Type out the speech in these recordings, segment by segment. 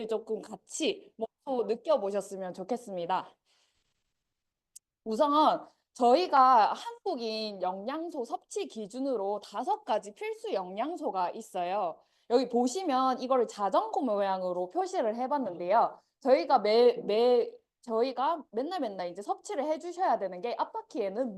조금 같이 또 느껴보셨으면 좋겠습니다. 우선 저희가 한국인 영양소 섭취 기준으로 5가지 필수 영양소가 있어요. 여기 보시면 이거를 자전거 모양으로 표시를 해봤는데요. 저희가 맨날 이제 섭취를 해주셔야 되는 게 앞바퀴에는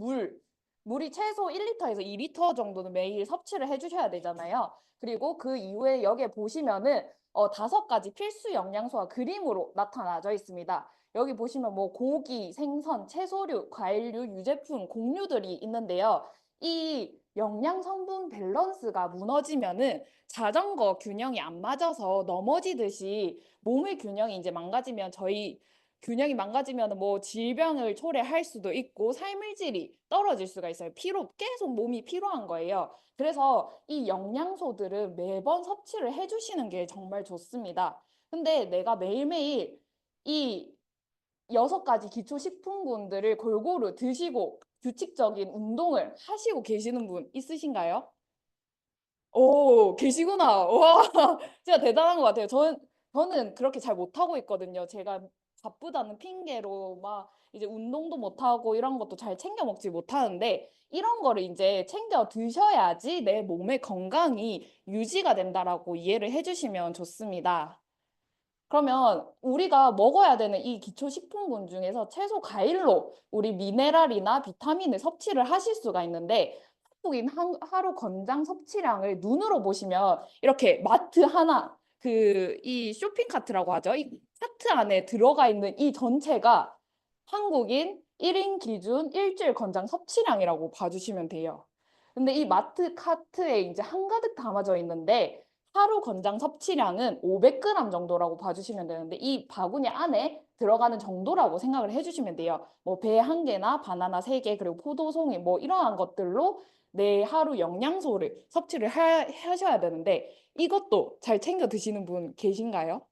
물이 최소 1리터에서 2리터 정도는 매일 섭취를 해주셔야 되잖아요. 그리고 그 이후에 여기에 보시면은 5가지 필수 영양소가 그림으로 나타나져 있습니다. 여기 보시면 뭐 고기, 생선, 채소류, 과일류, 유제품, 곡류들이 있는데요. 이 영양 성분 밸런스가 무너지면은 자전거 균형이 안 맞아서 넘어지듯이 몸의 균형이 이제 망가지면 저희 균형이 망가지면 뭐 질병을 초래할 수도 있고 삶의 질이 떨어질 수가 있어요. 계속 몸이 피로한 거예요. 그래서 이 영양소들은 매번 섭취를 해주시는 게 정말 좋습니다. 근데 내가 매일매일 이 6가지 기초식품군들을 골고루 드시고 규칙적인 운동을 하시고 계시는 분 있으신가요? 오, 계시구나. 와, 진짜 대단한 것 같아요. 저는 그렇게 잘 못하고 있거든요. 제가 바쁘다는 핑계로 막 이제 운동도 못하고 이런 것도 잘 챙겨 먹지 못하는데 이런 거를 이제 챙겨 드셔야지 내 몸의 건강이 유지가 된다라고 이해를 해주시면 좋습니다. 그러면 우리가 먹어야 되는 이 기초식품군 중에서 채소 과일로 우리 미네랄이나 비타민을 섭취를 하실 수가 있는데 한국인 하루 권장 섭취량을 눈으로 보시면 이렇게 마트 하나 이 쇼핑 카트라고 하죠. 이 카트 안에 들어가 있는 이 전체가 한국인 1인 기준 일주일 권장 섭취량이라고 봐주시면 돼요. 근데 이 마트 카트에 이제 한가득 담아져 있는데 하루 권장 섭취량은 500g 정도라고 봐주시면 되는데 이 바구니 안에 들어가는 정도라고 생각을 해주시면 돼요. 뭐 배 1개나 바나나 3개 그리고 포도송이 뭐 이러한 것들로 내 하루 영양소를 섭취를 하셔야 되는데 이것도 잘 챙겨 드시는 분 계신가요?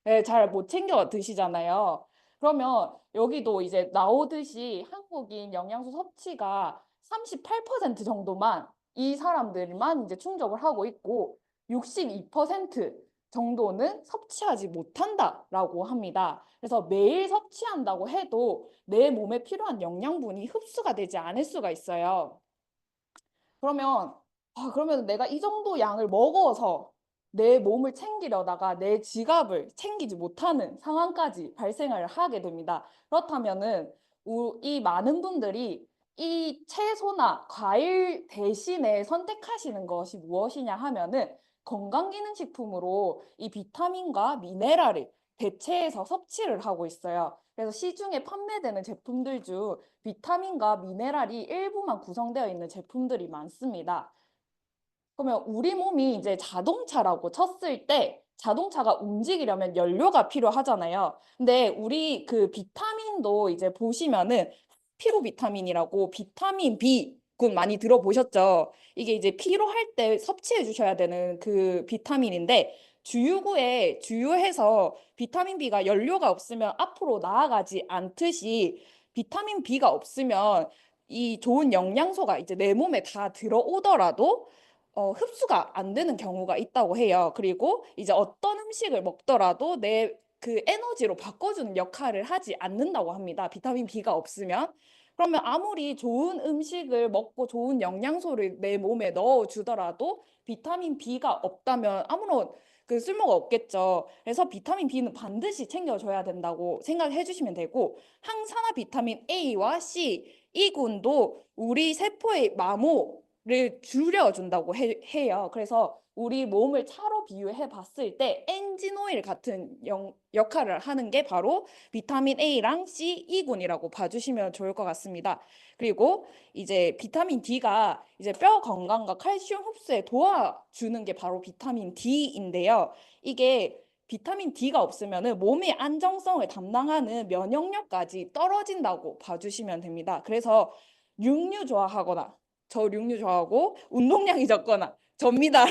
네, 잘 못 챙겨 드시잖아요. 그러면 여기도 이제 나오듯이 한국인 영양소 섭취가 38% 정도만 이 사람들만 이제 충족을 하고 있고 62% 정도는 섭취하지 못한다라고 합니다. 그래서 매일 섭취한다고 해도 내 몸에 필요한 영양분이 흡수가 되지 않을 수가 있어요. 그러면 내가 이 정도 양을 먹어서 내 몸을 챙기려다가 내 지갑을 챙기지 못하는 상황까지 발생을 하게 됩니다. 그렇다면은 이 많은 분들이 이 채소나 과일 대신에 선택하시는 것이 무엇이냐 하면은 건강기능식품으로 이 비타민과 미네랄을 대체해서 섭취를 하고 있어요. 그래서 시중에 판매되는 제품들 중 비타민과 미네랄이 일부만 구성되어 있는 제품들이 많습니다. 그러면 우리 몸이 이제 자동차라고 쳤을 때 자동차가 움직이려면 연료가 필요하잖아요. 근데 우리 그 비타민도 이제 보시면은 피로 비타민이라고 비타민 B 군 많이 들어보셨죠? 이게 이제 피로할 때 섭취해 주셔야 되는 그 비타민인데 주유구에 주유해서 비타민 B가 연료가 없으면 앞으로 나아가지 않듯이 비타민 B가 없으면 이 좋은 영양소가 이제 내 몸에 다 들어오더라도 흡수가 안 되는 경우가 있다고 해요. 그리고 이제 어떤 음식을 먹더라도 내 그 에너지로 바꿔주는 역할을 하지 않는다고 합니다. 비타민 B가 없으면. 그러면 아무리 좋은 음식을 먹고 좋은 영양소를 내 몸에 넣어주더라도 비타민 B가 없다면 아무런 그 쓸모가 없겠죠. 그래서 비타민 B는 반드시 챙겨줘야 된다고 생각해 주시면 되고 항산화 비타민 A와 C 이 군도 우리 세포의 마모를 줄여준다고 해요. 그래서 우리 몸을 차로 비유해 봤을 때 엔진 오일 같은 역할을 하는 게 바로 비타민 A랑 C, E군이라고 봐주시면 좋을 것 같습니다. 그리고 이제 비타민 D가 이제 뼈 건강과 칼슘 흡수에 도와주는 게 바로 비타민 D인데요. 이게 비타민 D가 없으면 몸의 안정성을 담당하는 면역력까지 떨어진다고 봐주시면 됩니다. 그래서 육류 좋아하거나 저 육류 좋아하고 운동량이 적거나 접니다.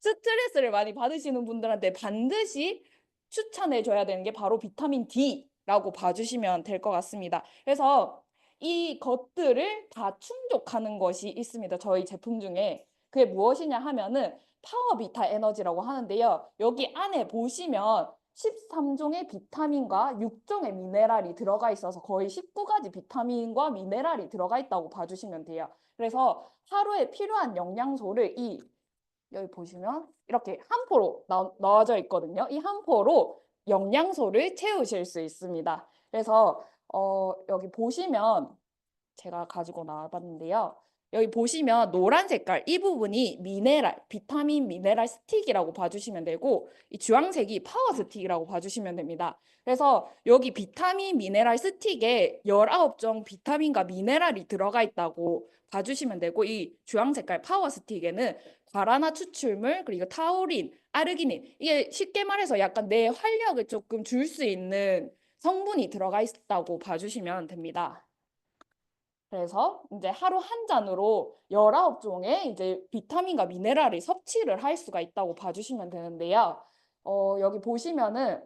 스트레스를 많이 받으시는 분들한테 반드시 추천해줘야 되는 게 바로 비타민 D라고 봐주시면 될 것 같습니다. 그래서 이 것들을 다 충족하는 것이 있습니다. 저희 제품 중에. 그게 무엇이냐 하면은 파워비타 에너지라고 하는데요. 여기 안에 보시면 13종의 비타민과 6종의 미네랄이 들어가 있어서 거의 19가지 비타민과 미네랄이 들어가 있다고 봐주시면 돼요. 그래서 하루에 필요한 영양소를 여기 보시면 이렇게 한 포로 넣어져 있거든요. 이 한 포로 영양소를 채우실 수 있습니다. 그래서 여기 보시면 제가 가지고 나와봤는데요. 여기 보시면 노란 색깔 이 부분이 비타민 미네랄 스틱이라고 봐주시면 되고 이 주황색이 파워 스틱이라고 봐주시면 됩니다. 그래서 여기 비타민 미네랄 스틱에 19종 비타민과 미네랄이 들어가 있다고 봐주시면 되고 이 주황 색깔 파워 스틱에는 과라나 추출물 그리고 타우린, 아르기닌 이게 쉽게 말해서 약간 내 활력을 조금 줄 수 있는 성분이 들어가 있다고 봐주시면 됩니다. 그래서 이제 하루 한 잔으로 19종의 이제 비타민과 미네랄을 섭취를 할 수가 있다고 봐주시면 되는데요. 여기 보시면은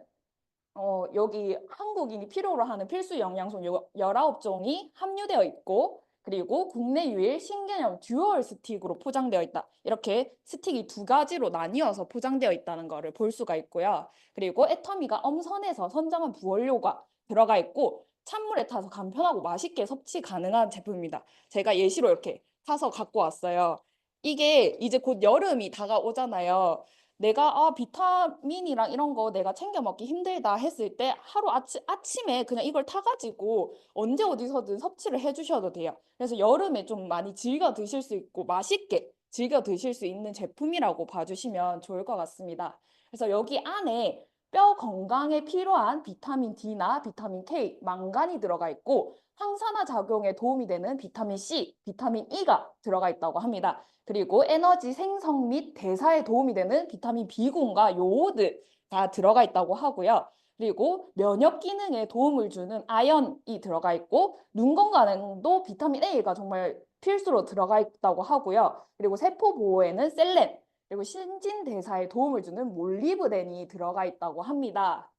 여기 한국인이 필요로 하는 필수 영양소 19종이 함유되어 있고 그리고 국내 유일 신개념 듀얼 스틱으로 포장되어 있다. 이렇게 스틱이 두 가지로 나뉘어서 포장되어 있다는 것을 볼 수가 있고요. 그리고 애터미가 엄선해서 선정한 부원료가 들어가 있고 찬물에 타서 간편하고 맛있게 섭취 가능한 제품입니다. 제가 예시로 이렇게 타서 갖고 왔어요. 이게 이제 곧 여름이 다가오잖아요. 내가 비타민이랑 이런 거 내가 챙겨 먹기 힘들다 했을 때 하루 아침에 그냥 이걸 타가지고 언제 어디서든 섭취를 해주셔도 돼요. 그래서 여름에 좀 많이 즐겨 드실 수 있고 맛있게 즐겨 드실 수 있는 제품이라고 봐주시면 좋을 것 같습니다. 그래서 여기 안에 뼈 건강에 필요한 비타민 D나 비타민 K, 망간이 들어가 있고 항산화 작용에 도움이 되는 비타민 C, 비타민 E가 들어가 있다고 합니다. 그리고 에너지 생성 및 대사에 도움이 되는 비타민 B군과 요오드가 들어가 있다고 하고요. 그리고 면역 기능에 도움을 주는 아연이 들어가 있고 눈 건강에도 비타민 A가 정말 필수로 들어가 있다고 하고요. 그리고 세포 보호에는 셀렌, 그리고 신진대사에 도움을 주는 몰리브덴이 들어가 있다고 합니다.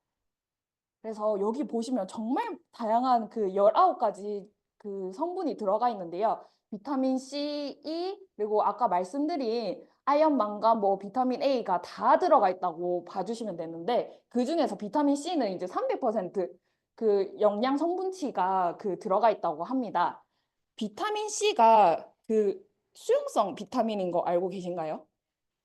그래서 여기 보시면 정말 다양한 그 19가지 그 성분이 들어가 있는데요. 비타민 C, E, 그리고 아까 말씀드린 아연, 망간, 뭐 비타민 A가 다 들어가 있다고 봐주시면 되는데 그 중에서 비타민 C는 이제 300%그 영양 성분치가 들어가 있다고 합니다. 비타민 C가 그 수용성 비타민인 거 알고 계신가요?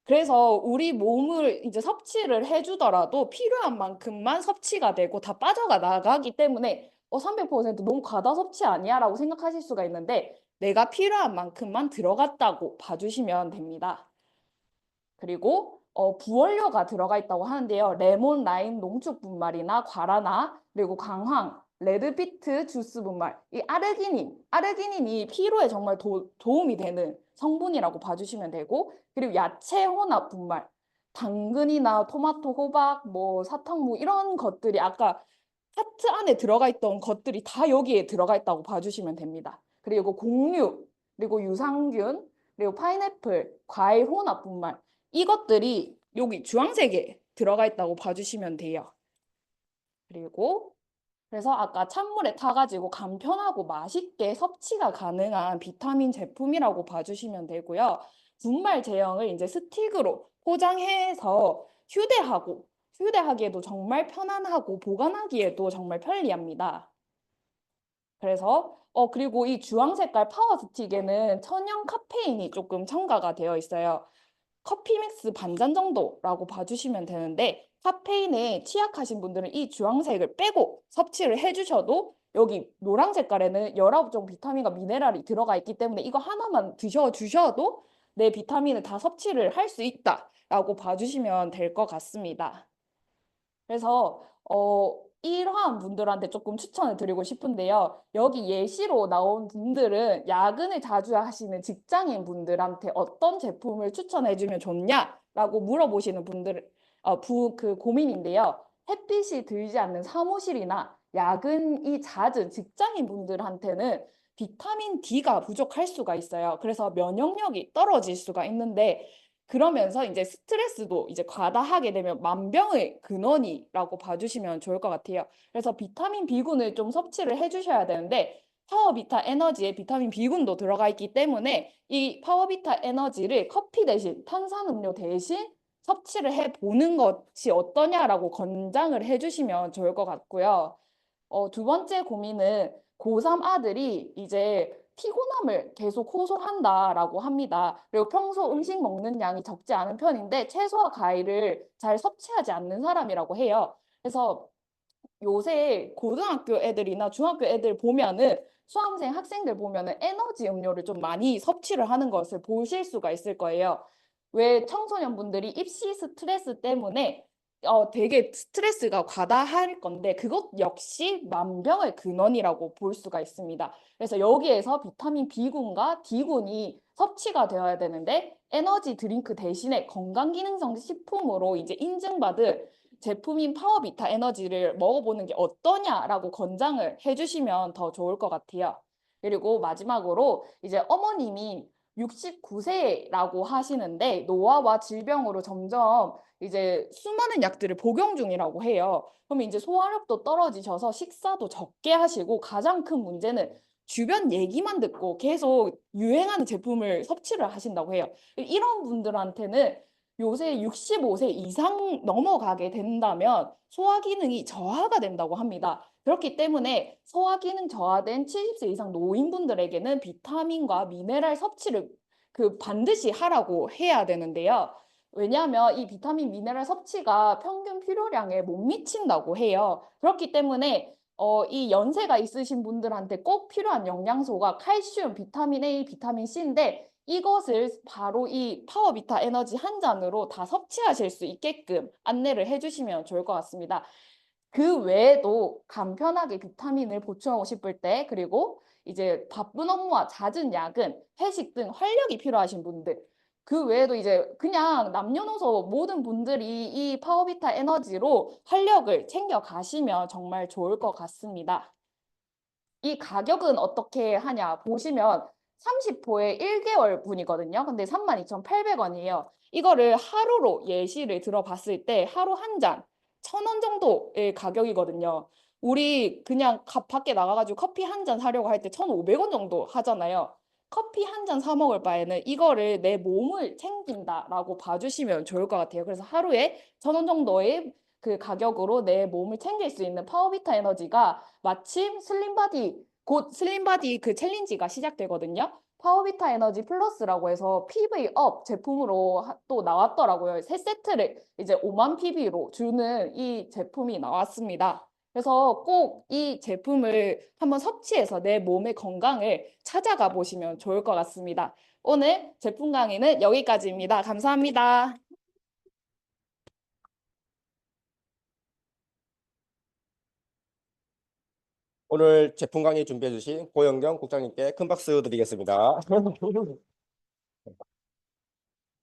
그래서 우리 몸을 이제 섭취를 해주더라도 필요한 만큼만 섭취가 되고 다 빠져가 나가기 때문에 300% 너무 과다 섭취 아니야? 라고 생각하실 수가 있는데 내가 필요한 만큼만 들어갔다고 봐주시면 됩니다. 그리고 부원료가 들어가 있다고 하는데요. 레몬, 라임, 농축 분말이나 과라나 그리고 강황, 레드비트 주스 분말, 이 아르기닌이 피로에 정말 도움이 되는 성분이라고 봐주시면 되고 그리고 야채 혼합 분말, 당근이나 토마토, 호박, 뭐 사탕무 이런 것들이 아까 차트 안에 들어가 있던 것들이 다 여기에 들어가 있다고 봐주시면 됩니다. 그리고 곡류, 그리고 유산균, 그리고 파인애플, 과일 혼합 분말 이것들이 여기 주황색에 들어가 있다고 봐주시면 돼요. 그리고 그래서 아까 찬물에 타가지고 간편하고 맛있게 섭취가 가능한 비타민 제품이라고 봐주시면 되고요. 분말 제형을 이제 스틱으로 포장해서 휴대하기에도 정말 편안하고 보관하기에도 정말 편리합니다. 그래서 그리고 이 주황 색깔 파워 스틱에는 천연 카페인이 조금 첨가가 되어 있어요. 커피 믹스 반잔 정도라고 봐주시면 되는데 카페인에 취약하신 분들은 이 주황색을 빼고 섭취를 해주셔도 여기 노란 색깔에는 19종 비타민과 미네랄이 들어가 있기 때문에 이거 하나만 드셔주셔도 내 비타민을 다 섭취를 할 수 있다라고 봐주시면 될 것 같습니다. 그래서 이러한 분들한테 조금 추천을 드리고 싶은데요. 여기 예시로 나온 분들은 야근을 자주 하시는 직장인 분들한테 어떤 제품을 추천해주면 좋냐라고 물어보시는 분들 그 고민인데요. 햇빛이 들지 않는 사무실이나 야근이 잦은 직장인 분들한테는 비타민 D가 부족할 수가 있어요. 그래서 면역력이 떨어질 수가 있는데 그러면서 이제 스트레스도 이제 과다하게 되면 만병의 근원이라고 봐주시면 좋을 것 같아요. 그래서 비타민 B군을 좀 섭취를 해주셔야 되는데 파워비타 에너지에 비타민 B군도 들어가 있기 때문에 이 파워비타 에너지를 커피 대신 탄산음료 대신 섭취를 해보는 것이 어떠냐라고 권장을 해주시면 좋을 것 같고요. 두 번째 고민은 고3 아들이 이제 피곤함을 계속 호소한다라고 합니다. 그리고 평소 음식 먹는 양이 적지 않은 편인데 채소와 과일을 잘 섭취하지 않는 사람이라고 해요. 그래서 요새 고등학교 애들이나 중학교 애들 보면은 수험생 학생들 보면은 에너지 음료를 좀 많이 섭취를 하는 것을 보실 수가 있을 거예요. 왜 청소년분들이 입시 스트레스 때문에 되게 스트레스가 과다할 건데 그것 역시 만병의 근원이라고 볼 수가 있습니다. 그래서 여기에서 비타민 B군과 D군이 섭취가 되어야 되는데 에너지 드링크 대신에 건강기능성 식품으로 이제 인증받은 제품인 파워비타 에너지를 먹어보는 게 어떠냐라고 권장을 해주시면 더 좋을 것 같아요. 그리고 마지막으로 이제 어머님이 69세라고 하시는데 노화와 질병으로 점점 이제 수많은 약들을 복용 중이라고 해요. 그러면 이제 소화력도 떨어지셔서 식사도 적게 하시고 가장 큰 문제는 주변 얘기만 듣고 계속 유행하는 제품을 섭취를 하신다고 해요. 이런 분들한테는 요새 65세 이상 넘어가게 된다면 소화 기능이 저하가 된다고 합니다. 그렇기 때문에 소화 기능 저하된 70세 이상 노인분들에게는 비타민과 미네랄 섭취를 반드시 하라고 해야 되는데요. 왜냐하면 이 비타민 미네랄 섭취가 평균 필요량에 못 미친다고 해요. 그렇기 때문에 이 연세가 있으신 분들한테 꼭 필요한 영양소가 칼슘, 비타민 A, 비타민 C인데 이것을 바로 이 파워비타 에너지 한 잔으로 다 섭취하실 수 있게끔 안내를 해주시면 좋을 것 같습니다. 그 외에도 간편하게 비타민을 보충하고 싶을 때 그리고 이제 바쁜 업무와 잦은 야근, 회식 등 활력이 필요하신 분들 그 외에도 이제 그냥 남녀노소 모든 분들이 이 파워비타 에너지로 활력을 챙겨 가시면 정말 좋을 것 같습니다. 이 가격은 어떻게 하냐 보시면 30포에 1개월 분이거든요. 근데 32,800원이에요. 이거를 하루로 예시를 들어봤을 때 하루 한 잔 1,000원 정도의 가격이거든요. 우리 그냥 밖에 나가가지고 커피 한 잔 사려고 할 때 1,500원 정도 하잖아요. 커피 한 잔 사 먹을 바에는 이거를 내 몸을 챙긴다라고 봐주시면 좋을 것 같아요. 그래서 하루에 1,000원 정도의 그 가격으로 내 몸을 챙길 수 있는 파워비타 에너지가 마침 슬림바디 곧 슬림바디 그 챌린지가 시작되거든요. 파워비타 에너지 플러스라고 해서 PV 업 제품으로 또 나왔더라고요. 세 세트를 이제 5만 PV로 주는 이 제품이 나왔습니다. 그래서 꼭 이 제품을 한번 섭취해서 내 몸의 건강을 찾아가 보시면 좋을 것 같습니다. 오늘 제품 강의는 여기까지입니다. 감사합니다. 오늘 제품 강의 준비해 주신 고영경 국장님께 큰 박수 드리겠습니다.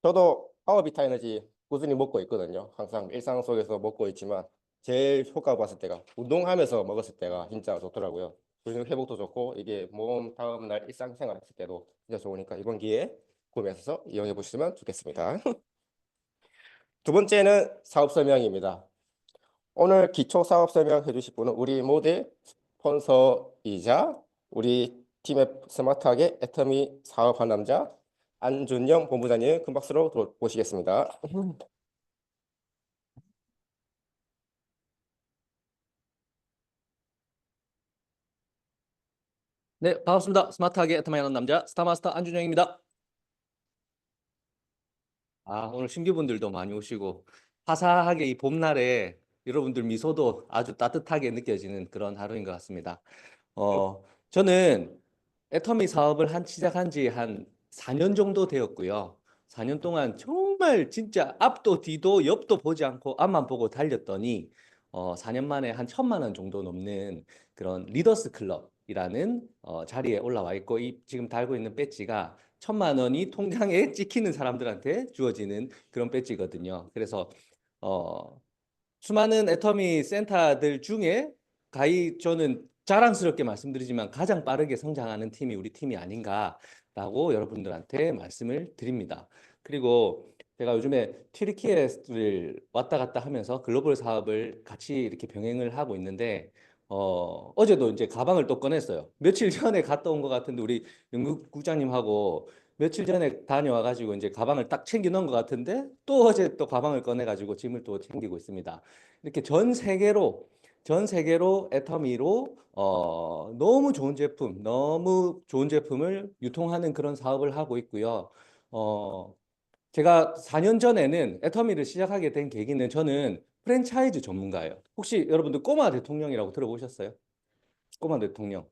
저도 파워비타 에너지 꾸준히 먹고 있거든요. 항상 일상 속에서 먹고 있지만 제일 효과 봤을 때가 운동하면서 먹었을 때가 진짜 좋더라고요. 근육 회복도 좋고 이게 몸 다음 날 일상생활 했을 때도 진짜 좋으니까 이번 기회에 구매하셔서 이용해 보시면 좋겠습니다. 두 번째는 사업 설명입니다. 오늘 기초 사업 설명해 주실 분은 우리 모두의 스폰서이자 우리 팀의 스마트하게 애터미 사업한 남자 안준영 본부장님 큰 박수로 모시겠습니다. 네, 반갑습니다. 스마트하게 애터미 하는 남자 스타마스터 안준영입니다. 오늘 신규분들도 많이 오시고 화사하게 이 봄날에 여러분들 미소도 아주 따뜻하게 느껴지는 그런 하루인 것 같습니다. 저는 애터미 사업을 시작한 지 한 4년 정도 되었고요. 4년 동안 정말 진짜 앞도 뒤도 옆도 보지 않고 앞만 보고 달렸더니 4년 만에 한 1,000만 원 정도 넘는 그런 리더스 클럽이라는 자리에 올라와 있고 지금 달고 있는 배지가 1,000만 원이 통장에 찍히는 사람들한테 주어지는 그런 배지거든요. 그래서 수많은 애터미 센터들 중에 저는 자랑스럽게 말씀드리지만 가장 빠르게 성장하는 팀이 우리 팀이 아닌가라고 여러분들한테 말씀을 드립니다. 그리고 제가 요즘에 튀르키예를 왔다 갔다 하면서 글로벌 사업을 같이 이렇게 병행을 하고 있는데 어제도 이제 가방을 또 꺼냈어요. 며칠 전에 갔다 온 것 같은데 우리 영국 국장님하고 며칠 전에 다녀와가지고 이제 가방을 딱 챙겨 넣은 것 같은데 또 어제 또 가방을 꺼내가지고 짐을 또 챙기고 있습니다. 이렇게 전 세계로 애터미로 너무 좋은 제품을 유통하는 그런 사업을 하고 있고요. 어, 제가 4년 전에는 애터미를 시작하게 된 계기는 저는 프랜차이즈 전문가예요. 혹시 여러분들 꼬마 대통령이라고 들어보셨어요? 꼬마 대통령.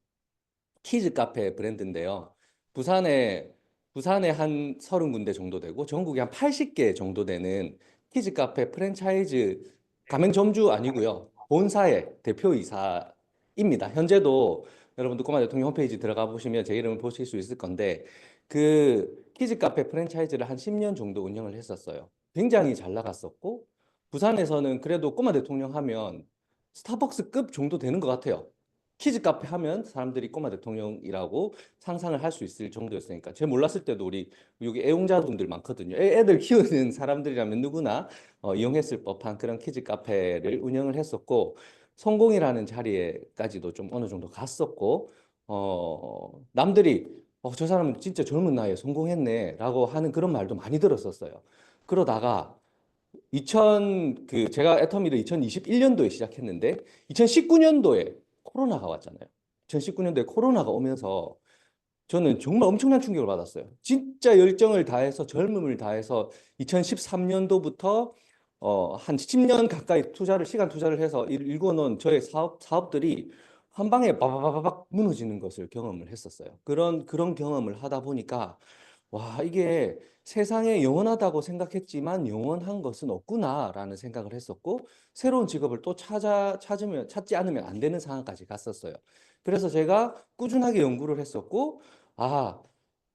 키즈 카페 브랜드인데요. 부산에 부산에 한 30군데 정도 되고 전국에 한 80개 정도 되는 키즈 카페 프랜차이즈 가맹점주 아니고요. 본사의 대표이사입니다. 현재도 여러분들 꼬마 대통령 홈페이지 들어가 보시면 제 이름을 보실 수 있을 건데 그 키즈 카페 프랜차이즈를 한 10년 정도 운영을 했었어요. 굉장히 잘 나갔었고 부산에서는 그래도 꼬마 대통령 하면 스타벅스급 정도 되는 것 같아요. 키즈 카페 하면 사람들이 꼬마 대통령이라고 상상을 할 수 있을 정도였으니까 제가 몰랐을 때도 우리 여기 애용자분들 많거든요. 애들 키우는 사람들이라면 누구나 이용했을 법한 그런 키즈 카페를 운영을 했었고 성공이라는 자리에까지도 좀 어느 정도 갔었고 남들이 저 사람은 진짜 젊은 나이에 성공했네라고 하는 그런 말도 많이 들었었어요. 그러다가 제가 애터미를 2021년도에 시작했는데 2019년도에 코로나가 왔잖아요. 2019년도에 코로나가 오면서 저는 정말 엄청난 충격을 받았어요. 진짜 열정을 다해서 젊음을 다해서 2013년도부터 한 10년 가까이 시간 투자를 해서 일궈놓은 저의 사업들이 한 방에 바바바박 무너지는 것을 경험을 했었어요. 그런 경험을 하다 보니까 와, 이게 세상에 영원하다고 생각했지만 영원한 것은 없구나라는 생각을 했었고 새로운 직업을 또 찾지 않으면 안 되는 상황까지 갔었어요. 그래서 제가 꾸준하게 연구를 했었고 아,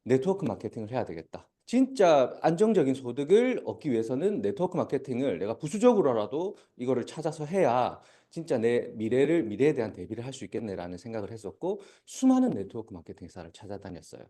네트워크 마케팅을 해야 되겠다. 진짜 안정적인 소득을 얻기 위해서는 네트워크 마케팅을 내가 부수적으로라도 이거를 찾아서 해야 진짜 내 미래에 대한 대비를 할 수 있겠네라는 생각을 했었고 수많은 네트워크 마케팅 회사를 찾아다녔어요.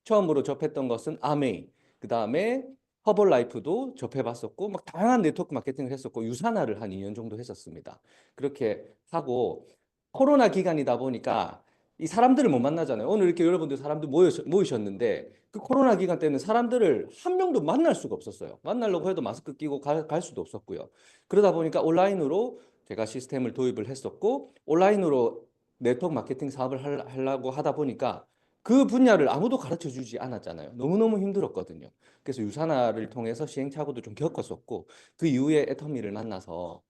처음으로 접했던 것은 아메이, 그 다음에 허벌라이프도 접해봤었고, 막 다양한 네트워크 마케팅을 했었고, 유산화를 한 2년 정도 했었습니다. 그렇게 하고, 코로나 기간이다 보니까 이 사람들을 못 만나잖아요. 오늘 이렇게 여러분들 사람들 모이셨는데, 그 코로나 기간 때는 사람들을 한 명도 만날 수가 없었어요. 만나려고 해도 마스크 끼고 갈 수도 없었고요. 그러다 보니까 온라인으로 제가 시스템을 도입을 했었고, 온라인으로 네트워크 마케팅 사업을 하려고 하다 보니까 그 분야를 아무도 가르쳐 주지 않았잖아요. 너무너무 힘들었거든요. 그래서 유산화를 통해서 시행착오도 좀 겪었었고 그 이후에 애터미를 만나서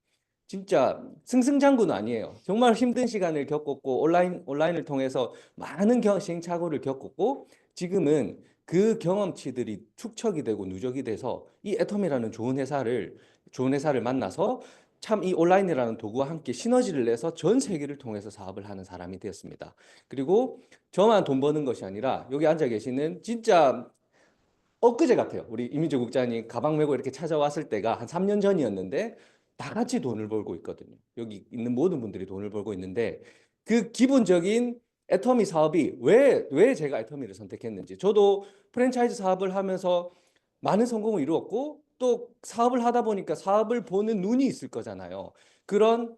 진짜 승승장구는 아니에요. 정말 힘든 시간을 겪었고 온라인을 통해서 많은 시행착오를 겪었고 지금은 그 경험치들이 축적이 되고 누적이 돼서 이 애터미라는 좋은 회사를 만나서 참 이 온라인이라는 도구와 함께 시너지를 내서 전 세계를 통해서 사업을 하는 사람이 되었습니다. 그리고 저만 돈 버는 것이 아니라 여기 앉아 계시는 진짜 엊그제 같아요. 우리 이민재 국장님 가방 메고 이렇게 찾아왔을 때가 한 3년 전이었는데 다 같이 돈을 벌고 있거든요. 여기 있는 모든 분들이 돈을 벌고 있는데 그 기본적인 애터미 사업이 왜 제가 애터미를 선택했는지 저도 프랜차이즈 사업을 하면서 많은 성공을 이루었고 또 사업을 하다 보니까 사업을 보는 눈이 있을 거잖아요. 그런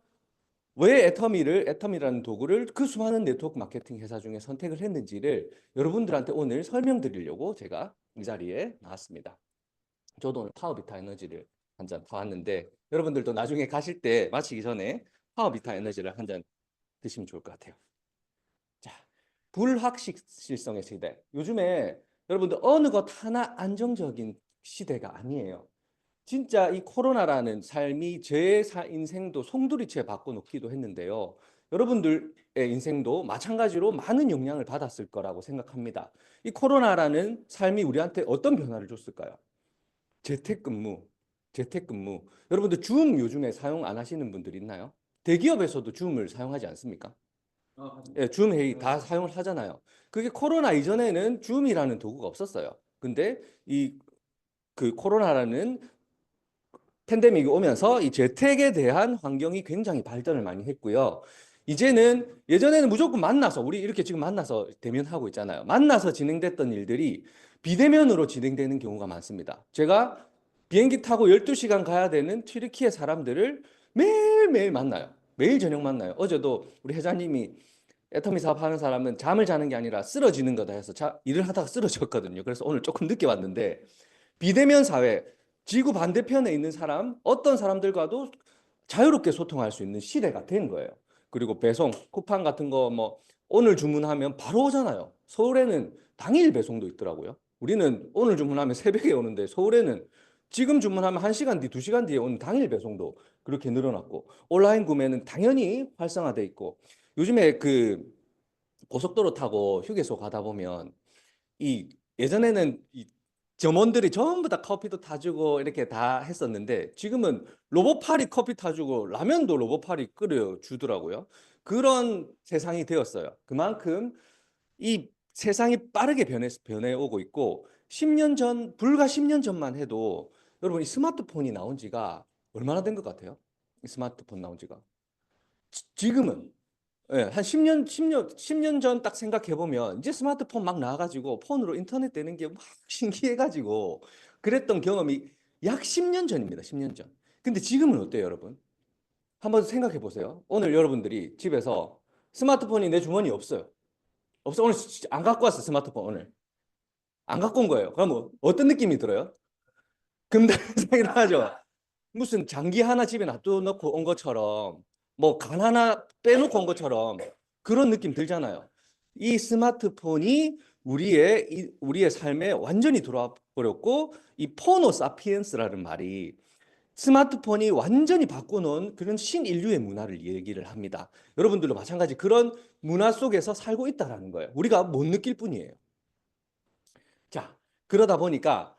왜 애터미라는 도구를 그 수많은 네트워크 마케팅 회사 중에 선택을 했는지를 여러분들한테 오늘 설명드리려고 제가 이 자리에 나왔습니다. 저도 오늘 파워비타 에너지를 한 잔 타왔는데 여러분들도 나중에 가실 때 마시기 전에 파워비타 에너지를 한 잔 드시면 좋을 것 같아요. 자, 불확실성의 시대. 요즘에 여러분들 어느 것 하나 안정적인 시대가 아니에요. 진짜 이 코로나라는 삶이 제 인생도 송두리째 바꿔놓기도 했는데요. 여러분들의 인생도 마찬가지로 많은 영향을 받았을 거라고 생각합니다. 이 코로나라는 삶이 우리한테 어떤 변화를 줬을까요? 재택근무, 재택근무. 여러분들 줌 요즘에 사용 안 하시는 분들 있나요? 대기업에서도 줌을 사용하지 않습니까? 예, 줌 회의 다 사용을 하잖아요. 그게 코로나 이전에는 줌이라는 도구가 없었어요. 근데 그 코로나라는 팬데믹이 오면서 이 재택에 대한 환경이 굉장히 발전을 많이 했고요. 예전에는 무조건 만나서 우리 이렇게 지금 만나서 대면하고 있잖아요. 만나서 진행됐던 일들이 비대면으로 진행되는 경우가 많습니다. 제가 비행기 타고 12시간 가야 되는 튀르키예 사람들을 매일매일 만나요. 매일 저녁 만나요. 어제도 우리 회장님이 애터미 사업 하는 사람은 잠을 자는 게 아니라 쓰러지는 거다 해서 일을 하다가 쓰러졌거든요. 그래서 오늘 조금 늦게 왔는데 비대면 사회, 지구 반대편에 있는 사람, 어떤 사람들과도 자유롭게 소통할 수 있는 시대가 된 거예요. 그리고 배송, 쿠팡 같은 거 뭐 오늘 주문하면 바로 오잖아요. 서울에는 당일 배송도 있더라고요. 우리는 오늘 주문하면 새벽에 오는데 서울에는 지금 주문하면 1시간 뒤, 2시간 뒤에 오는 당일 배송도 그렇게 늘어났고 온라인 구매는 당연히 활성화돼 있고 요즘에 그 고속도로 타고 휴게소 가다 보면 이 예전에는 이 점원들이 전부 다 커피도 타주고 이렇게 다 했었는데 지금은 로봇팔이 커피 타주고 라면도 로봇팔이 끓여 주더라고요. 그런 세상이 되었어요. 그만큼 이 세상이 빠르게 변해오고 있고 10년 전, 불과 10년 전만 해도 여러분 이 스마트폰이 나온 지가 얼마나 된 것 같아요? 이 스마트폰 나온 지가. 지금은 예, 한 10년 전 딱 생각해 보면 이제 스마트폰 막 나와가지고 폰으로 인터넷 되는 게 막 신기해가지고 그랬던 경험이 약 10년 전입니다. 10년 전. 근데 지금은 어때요, 여러분? 한번 생각해 보세요. 오늘 여러분들이 집에서 스마트폰이 내 주머니에 없어요. 없어. 오늘 안 갖고 왔어, 스마트폰 오늘. 안 갖고 온 거예요. 그럼 어떤 느낌이 들어요? 금단현상이 나죠. 무슨 장기 하나 집에 놔둬놓고 온 것처럼 뭐 간 하나 빼놓고 온 것처럼 그런 느낌 들잖아요. 이 스마트폰이 우리의 삶에 완전히 들어와 버렸고 이 포노 사피엔스라는 말이 스마트폰이 완전히 바꿔놓은 그런 신인류의 문화를 얘기를 합니다. 여러분들도 마찬가지 그런 문화 속에서 살고 있다라는 거예요. 우리가 못 느낄 뿐이에요. 자, 그러다 보니까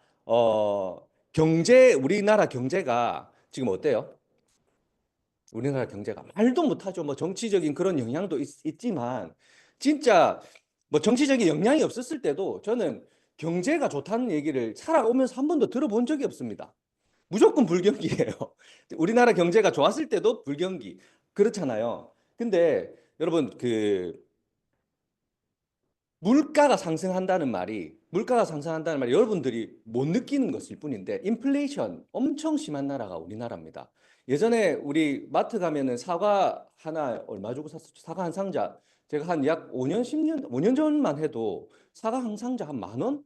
우리나라 경제가 지금 어때요? 우리나라 경제가 말도 못하죠. 뭐 정치적인 그런 영향도 있지만 진짜 뭐 정치적인 영향이 없었을 때도 저는 경제가 좋다는 얘기를 살아오면서 한 번도 들어본 적이 없습니다. 무조건 불경기예요. 우리나라 경제가 좋았을 때도 불경기. 그렇잖아요. 근데 여러분 물가가 상승한다는 말이 여러분들이 못 느끼는 것일 뿐인데 인플레이션 엄청 심한 나라가 우리나라입니다. 예전에 우리 마트 가면은 사과 하나 얼마 주고 샀었죠? 사과 한 상자. 제가 한 약 5년, 10년, 5년 전만 해도 사과 한 상자 한 10,000원?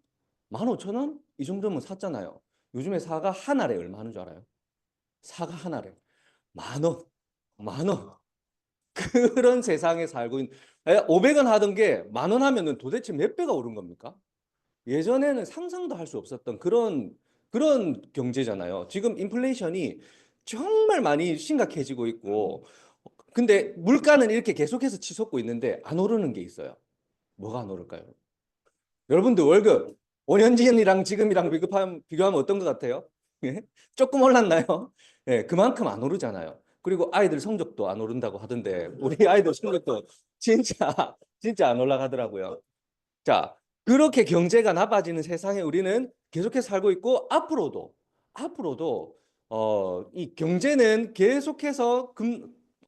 15,000원? 이 정도면 샀잖아요. 요즘에 사과 한 알에 얼마 하는 줄 알아요? 사과 한 알에 10,000원. 10,000원. 그런 세상에 살고 있는 500원 하던 게 10,000원 하면은 도대체 몇 배가 오른 겁니까? 예전에는 상상도 할 수 없었던 그런 경제잖아요. 지금 인플레이션이 정말 많이 심각해지고 있고 근데 물가는 이렇게 계속해서 치솟고 있는데 안 오르는 게 있어요. 뭐가 안 오를까요? 여러분들 월급 5년 전이랑 지금이랑 비교하면 어떤 것 같아요? 예? 조금 올랐나요? 예, 그만큼 안 오르잖아요. 그리고 아이들 성적도 안 오른다고 하던데 우리 아이들 성적도 진짜 안 올라가더라고요. 자, 그렇게 경제가 나빠지는 세상에 우리는 계속해서 살고 있고 앞으로도 이 경제는 계속해서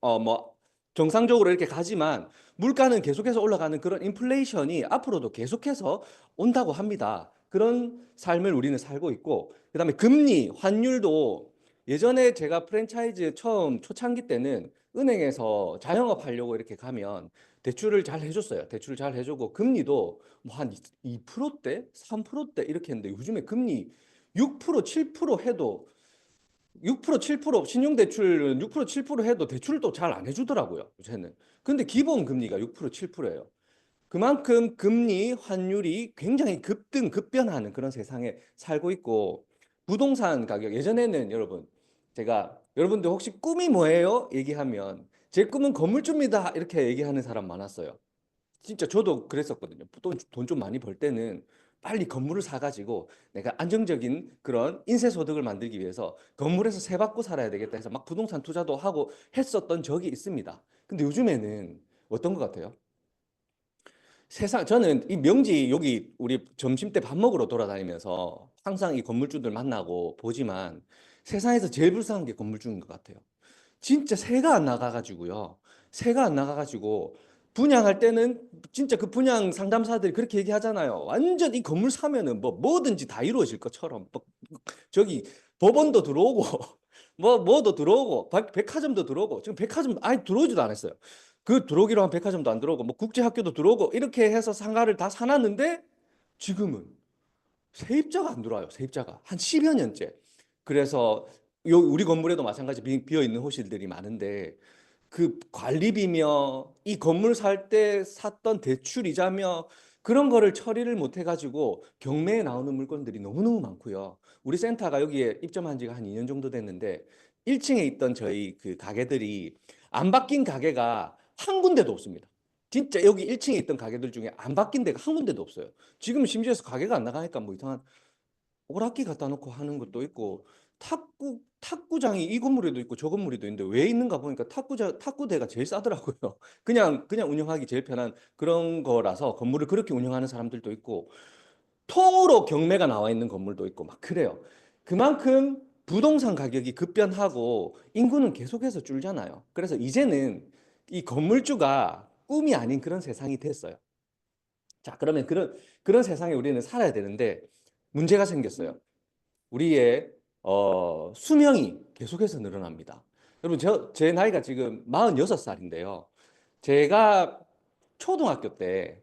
뭐 정상적으로 이렇게 가지만 물가는 계속해서 올라가는 그런 인플레이션이 앞으로도 계속해서 온다고 합니다. 그런 삶을 우리는 살고 있고 그다음에 금리, 환율도 예전에 제가 프랜차이즈 처음 초창기 때는 은행에서 자영업 하려고 이렇게 가면 대출을 잘 해줬어요. 대출을 잘 해주고 금리도 뭐 한 2%대, 3%대 이렇게 했는데 요즘에 금리 6%, 7% 해도 6%, 7% 신용대출은 6%, 7% 해도 대출을 또 잘 안 해주더라고요. 요새는. 근데 기본 금리가 6%, 7%예요. 그만큼 금리, 환율이 굉장히 급변하는 그런 세상에 살고 있고 부동산 가격 예전에는 제가 여러분들 혹시 꿈이 뭐예요? 얘기하면 제 꿈은 건물주입니다. 이렇게 얘기하는 사람 많았어요. 진짜 저도 그랬었거든요. 돈 좀 많이 벌 때는 빨리 건물을 사가지고 내가 안정적인 그런 인세소득을 만들기 위해서 건물에서 세 받고 살아야 되겠다 해서 막 부동산 투자도 하고 했었던 적이 있습니다. 근데 요즘에는 어떤 것 같아요? 저는 이 명지 여기 우리 점심 때 밥 먹으러 돌아다니면서 항상 이 건물주들 만나고 보지만 세상에서 제일 불쌍한 게 건물주인 것 같아요. 진짜 새가 안 나가가지고요. 새가 안 나가가지고 분양할 때는 진짜 그 분양 상담사들이 그렇게 얘기하잖아요. 완전 이 건물 사면은 뭐든지 다 이루어질 것처럼 저기 법원도 들어오고 뭐도 들어오고 백화점도 들어오고 지금 백화점 아예 들어오지도 않았어요. 그 들어오기로 한 백화점도 안 들어오고 뭐 국제학교도 들어오고 이렇게 해서 상가를 다 사놨는데 지금은 세입자가 안 들어와요. 세입자가 한 10여 년째. 그래서 우리 건물에도 마찬가지 비어 있는 호실들이 많은데 그 관리비며 이 건물 살 때 샀던 대출 이자며 그런 거를 처리를 못 해가지고 경매에 나오는 물건들이 너무너무 많고요. 우리 센터가 여기에 입점한 지가 한 2년 정도 됐는데 1층에 있던 저희 그 가게들이 안 바뀐 가게가 한 군데도 없습니다. 진짜 여기 1층에 있던 가게들 중에 안 바뀐 데가 한 군데도 없어요. 지금 심지어서 가게가 안 나가니까 뭐 이상한 오락기 갖다 놓고 하는 것도 있고 탁구장이 이 건물에도 있고 저 건물에도 있는데 왜 있는가 보니까 탁구대가 제일 싸더라고요. 그냥 운영하기 제일 편한 그런 거라서 건물을 그렇게 운영하는 사람들도 있고 통으로 경매가 나와 있는 건물도 있고 막 그래요. 그만큼 부동산 가격이 급변하고 인구는 계속해서 줄잖아요. 그래서 이제는 이 건물주가 꿈이 아닌 그런 세상이 됐어요. 자, 그러면 그런 세상에 우리는 살아야 되는데 문제가 생겼어요. 우리의 수명이 계속해서 늘어납니다. 여러분, 제 나이가 지금 46살인데요. 제가 초등학교 때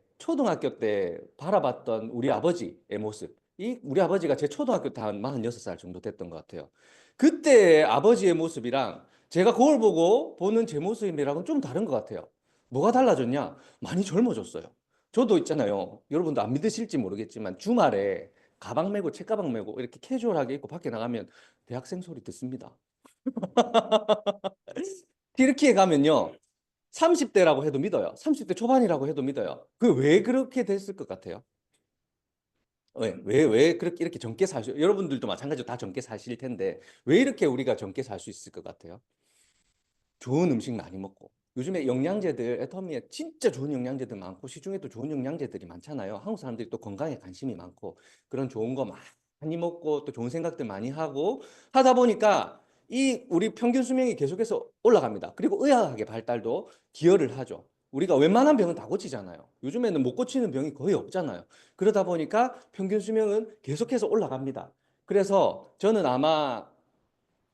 바라봤던 우리 아버지의 모습, 우리 아버지가 제 초등학교 때 한 46살 정도 됐던 것 같아요. 그때 아버지의 모습이랑 제가 거울 보고 보는 제 모습이랑은 좀 다른 것 같아요. 뭐가 달라졌냐? 많이 젊어졌어요. 저도 있잖아요. 여러분도 안 믿으실지 모르겠지만 주말에 가방 메고 책가방 메고 이렇게 캐주얼하게 입고 밖에 나가면 대학생 소리 듣습니다. 튀르키예 가면요. 30대라고 해도 믿어요. 30대 초반이라고 해도 믿어요. 그 왜 그렇게 됐을 것 같아요? 왜 그렇게 이렇게 젊게 여러분들도 마찬가지로 다 젊게 사실 텐데 왜 이렇게 우리가 젊게 살 수 있을 것 같아요? 좋은 음식 많이 먹고 요즘에 영양제들 애터미에 진짜 좋은 영양제들 많고 시중에도 좋은 영양제들이 많잖아요. 한국 사람들이 또 건강에 관심이 많고 그런 좋은 거 많이 먹고 또 좋은 생각들 많이 하고 하다 보니까 이 우리 평균 수명이 계속해서 올라갑니다. 그리고 의학의 발달도 기여를 하죠. 우리가 웬만한 병은 다 고치잖아요. 요즘에는 못 고치는 병이 거의 없잖아요. 그러다 보니까 평균 수명은 계속해서 올라갑니다. 그래서 저는 아마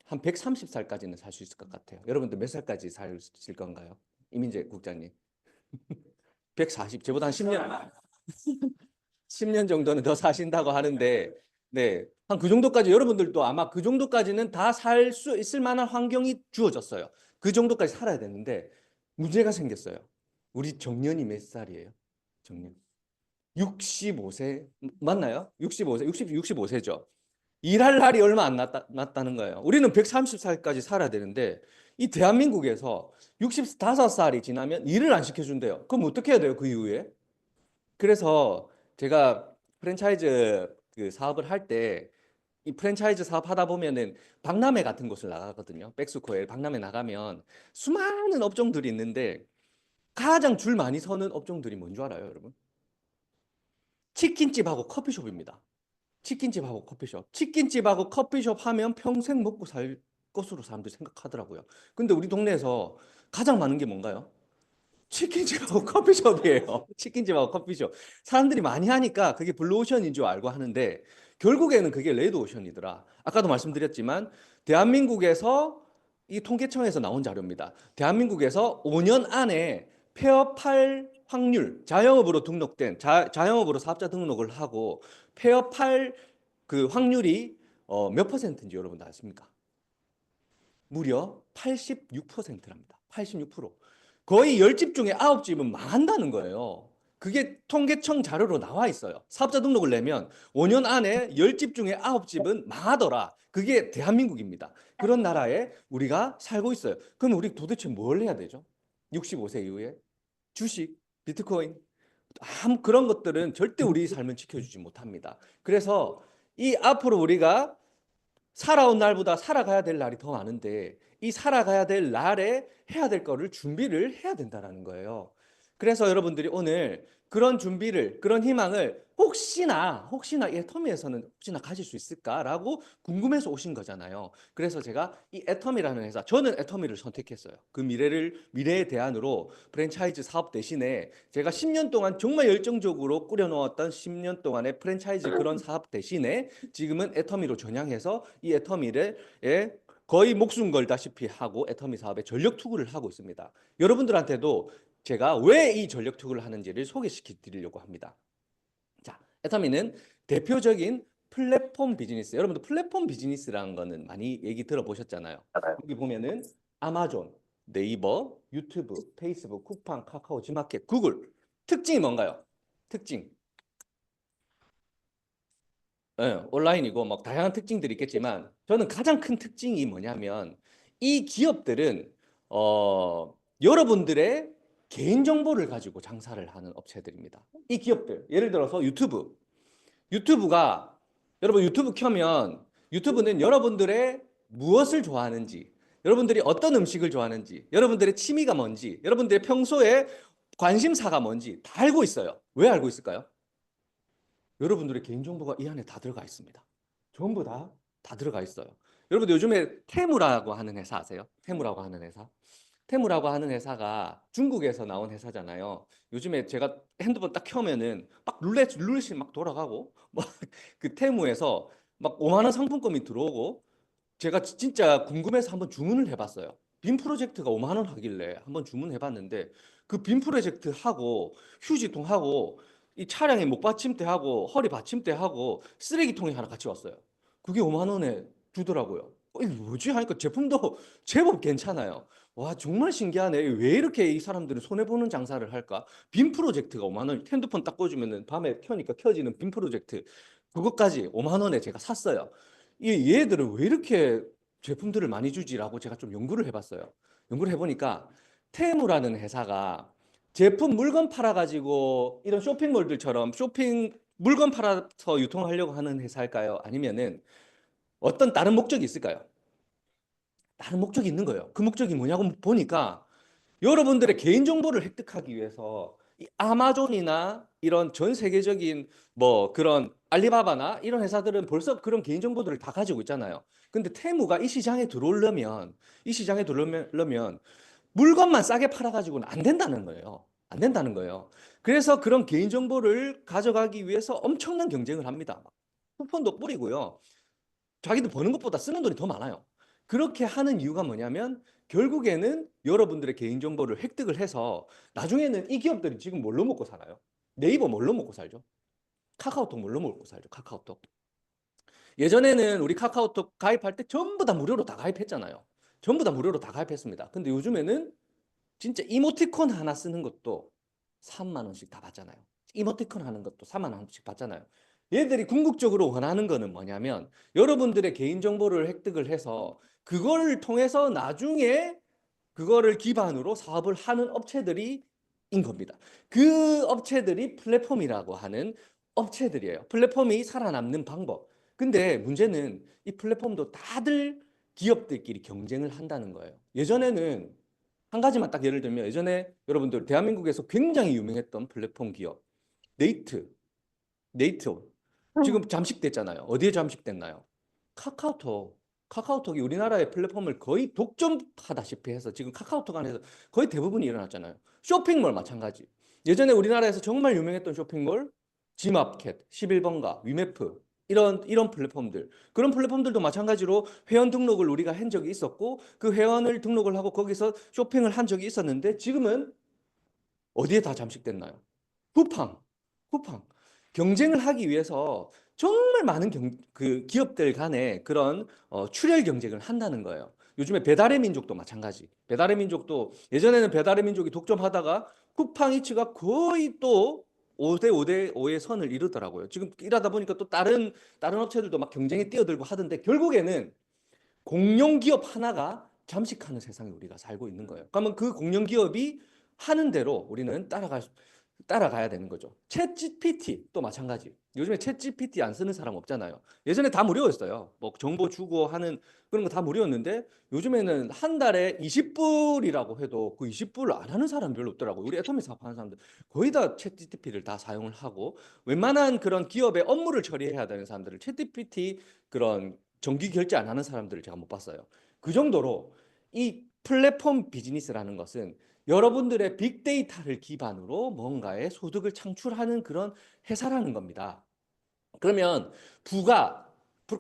한 130살까지는 살 수 있을 것 같아요. 여러분들 몇 살까지 사실 건가요? 이민재 국장님. 140, 저보다 한 10년 정도는 더 사신다고 하는데, 네. 한 그 정도까지 여러분들도 아마 그 정도까지는 다 살 수 있을 만한 환경이 주어졌어요. 그 정도까지 살아야 되는데, 문제가 생겼어요. 우리 정년이 몇 살이에요? 정년. 65세, 맞나요? 65세, 65세죠. 일할 날이 얼마 안 났다는 거예요. 우리는 130살까지 살아야 되는데 이 대한민국에서 65살이 지나면 일을 안 시켜준대요. 그럼 어떻게 해야 돼요? 그 이후에? 그래서 제가 프랜차이즈 그 사업을 할 때 이 프랜차이즈 사업 하다 보면은 박람회 같은 곳을 나가거든요. 백스코에 박람회 나가면 수많은 업종들이 있는데 가장 줄 많이 서는 업종들이 뭔 줄 알아요, 여러분? 치킨집하고 커피숍입니다. 치킨집하고 커피숍. 치킨집하고 커피숍 하면 평생 먹고 살 것으로 사람들이 생각하더라고요. 근데 우리 동네에서 가장 많은 게 뭔가요? 치킨집하고 커피숍이에요. 치킨집하고 커피숍. 사람들이 많이 하니까 그게 블루오션인 줄 알고 하는데 결국에는 그게 레드오션이더라. 아까도 말씀드렸지만 대한민국에서 이 통계청에서 나온 자료입니다. 대한민국에서 5년 안에 폐업할 확률, 자영업으로 등록된 자영업으로 사업자 등록을 하고 폐업할 그 확률이 몇 퍼센트인지 여러분 아십니까? 무려 86%랍니다. 86%. 거의 10집 중에 9집은 망한다는 거예요. 그게 통계청 자료로 나와 있어요. 사업자 등록을 내면 5년 안에 10집 중에 9집은 망하더라. 그게 대한민국입니다. 그런 나라에 우리가 살고 있어요. 그럼 우리 도대체 뭘 해야 되죠? 65세 이후에? 주식, 비트코인, 그런 것들은 절대 우리 삶을 지켜주지 못합니다. 그래서 이 앞으로 우리가 살아온 날보다 살아가야 될 날이 더 많은데 이 살아가야 될 날에 해야 될 거를 준비를 해야 된다는 거예요. 그래서 여러분들이 오늘 그런 준비를, 그런 희망을 혹시나 이 애터미에서는 혹시나 가질 수 있을까라고 궁금해서 오신 거잖아요. 그래서 제가 이 애터미라는 회사, 저는 애터미를 선택했어요. 그 미래의 대안으로 프랜차이즈 사업 대신에 제가 10년 동안 정말 열정적으로 꾸려놓았던 10년 동안의 프랜차이즈 그런 사업 대신에 지금은 애터미로 전향해서 이 애터미를 거의 목숨 걸다시피 하고 애터미 사업에 전력 투구를 하고 있습니다. 여러분들한테도 제가 왜 이 전력 투구를 하는지를 소개시켜 드리려고 합니다. 자, 애터미는 대표적인 플랫폼 비즈니스. 여러분들 플랫폼 비즈니스라는 거는 많이 얘기 들어보셨잖아요. 여기 보면은 아마존, 네이버, 유튜브, 페이스북, 쿠팡, 카카오, 지마켓, 구글. 특징이 뭔가요? 특징. 온라인이고 막 다양한 특징들이 있겠지만 저는 가장 큰 특징이 뭐냐면 이 기업들은 여러분들의 개인 정보를 가지고 장사를 하는 업체들입니다. 이 기업들 예를 들어서 유튜브가 여러분 유튜브 켜면 유튜브는 여러분들의 무엇을 좋아하는지, 여러분들이 어떤 음식을 좋아하는지, 여러분들의 취미가 뭔지, 여러분들의 평소에 관심사가 뭔지 다 알고 있어요. 왜 알고 있을까요? 여러분들의 개인정보가 이 안에 다 들어가 있습니다. 전부 다 들어가 있어요. 여러분들 요즘에 테무라고 하는 회사 아세요? 테무라고 하는 회사? 테무라고 하는 회사가 중국에서 나온 회사잖아요. 요즘에 제가 핸드폰 딱 켜면은 막 룰렛이 막 돌아가고 막 그 테무에서 막 5만 원 상품권이 들어오고 제가 진짜 궁금해서 한번 주문을 해봤어요. 빔 프로젝트가 5만 원 하길래 한번 주문해봤는데 그 빔 프로젝트 하고 휴지통 하고 이 차량에 목 받침대하고 허리 받침대하고 쓰레기통이 하나 같이 왔어요. 그게 5만 원에 주더라고요. 이게 뭐지 하니까 제품도 제법 괜찮아요. 와 정말 신기하네. 왜 이렇게 이 사람들은 손해보는 장사를 할까? 빔 프로젝트가 5만 원, 핸드폰 딱 꽂으면 밤에 켜니까 켜지는 빔 프로젝트 그것까지 5만 원에 제가 샀어요. 얘들은 왜 이렇게 제품들을 많이 주지라고 제가 좀 연구를 해봤어요. 연구를 해보니까 테무라는 회사가 제품 물건 팔아가지고 이런 쇼핑몰들처럼 쇼핑 물건 팔아서 유통하려고 하는 회사일까요? 아니면은 어떤 다른 목적이 있을까요? 다른 목적이 있는 거예요. 그 목적이 뭐냐고 보니까 여러분들의 개인정보를 획득하기 위해서 이 아마존이나 이런 전 세계적인 뭐 그런 알리바바나 이런 회사들은 벌써 그런 개인정보들을 다 가지고 있잖아요. 근데 테무가 이 시장에 들어오려면 물건만 싸게 팔아가지고는 안 된다는 거예요. 안 된다는 거예요. 그래서 그런 개인정보를 가져가기 위해서 엄청난 경쟁을 합니다. 쿠폰도 뿌리고요. 자기들 버는 것보다 쓰는 돈이 더 많아요. 그렇게 하는 이유가 뭐냐면 결국에는 여러분들의 개인정보를 획득을 해서 나중에는 이 기업들이 지금 뭘로 먹고 살아요? 네이버 뭘로 먹고 살죠? 카카오톡 뭘로 먹고 살죠? 카카오톡. 예전에는 우리 카카오톡 가입할 때 전부 다 무료로 다 가입했잖아요. 전부 다 무료로 다 가입했습니다. 근데 요즘에는 진짜 이모티콘 하나 쓰는 것도 3만 원씩 다 받잖아요. 이모티콘 하는 것도 3만 원씩 받잖아요. 얘들이 궁극적으로 원하는 거는 뭐냐면 여러분들의 개인정보를 획득을 해서 그거를 통해서 나중에 그거를 기반으로 사업을 하는 업체들이 인 겁니다. 그 업체들이 플랫폼이라고 하는 업체들이에요. 플랫폼이 살아남는 방법. 근데 문제는 이 플랫폼도 다들 기업들끼리 경쟁을 한다는 거예요. 예전에는 한 가지만 딱 예를 들면 예전에 여러분들 대한민국에서 굉장히 유명했던 플랫폼 기업 네이트 지금 잠식됐잖아요. 어디에 잠식됐나요? 카카오톡. 카카오톡이 우리나라의 플랫폼을 거의 독점하다시피 해서 지금 카카오톡 안에서 거의 대부분이 일어났잖아요. 쇼핑몰 마찬가지. 예전에 우리나라에서 정말 유명했던 쇼핑몰 지마켓, 11번가, 위메프 이런 플랫폼들. 그런 플랫폼들도 마찬가지로 회원 등록을 우리가 한 적이 있었고 그 회원을 등록을 하고 거기서 쇼핑을 한 적이 있었는데 지금은 어디에 다 잠식됐나요? 쿠팡. 쿠팡. 경쟁을 하기 위해서 정말 많은 그 기업들 간에 그런 출혈 경쟁을 한다는 거예요. 요즘에 배달의 민족도 마찬가지. 배달의 민족도 예전에는 배달의 민족이 독점하다가 쿠팡이츠가 거의 또 5대5의 선을 이루더라고요. 지금 일하다 보니까 또 다른 업체들도 막 경쟁에 뛰어들고 하던데 결국에는 공룡 기업 하나가 잠식하는 세상에 우리가 살고 있는 거예요. 그러면 그 공룡 기업이 하는 대로 우리는 따라가야 되는 거죠. 챗 GPT 또 마찬가지. 요즘에 챗 GPT 안 쓰는 사람 없잖아요. 예전에 다 무료였어요. 뭐 정보 주고 하는 그런 거 다 무료였는데 요즘에는 한 달에 20불이라고 해도 그 20불을 안 하는 사람 별로 없더라고요. 우리 애터미 사업하는 사람들 거의 다 챗 GPT를 다 사용을 하고 웬만한 그런 기업의 업무를 처리해야 되는 사람들을 챗 GPT 그런 정기 결제 안 하는 사람들을 제가 못 봤어요. 그 정도로 이 플랫폼 비즈니스라는 것은 여러분들의 빅데이터를 기반으로 뭔가의 소득을 창출하는 그런 회사라는 겁니다. 그러면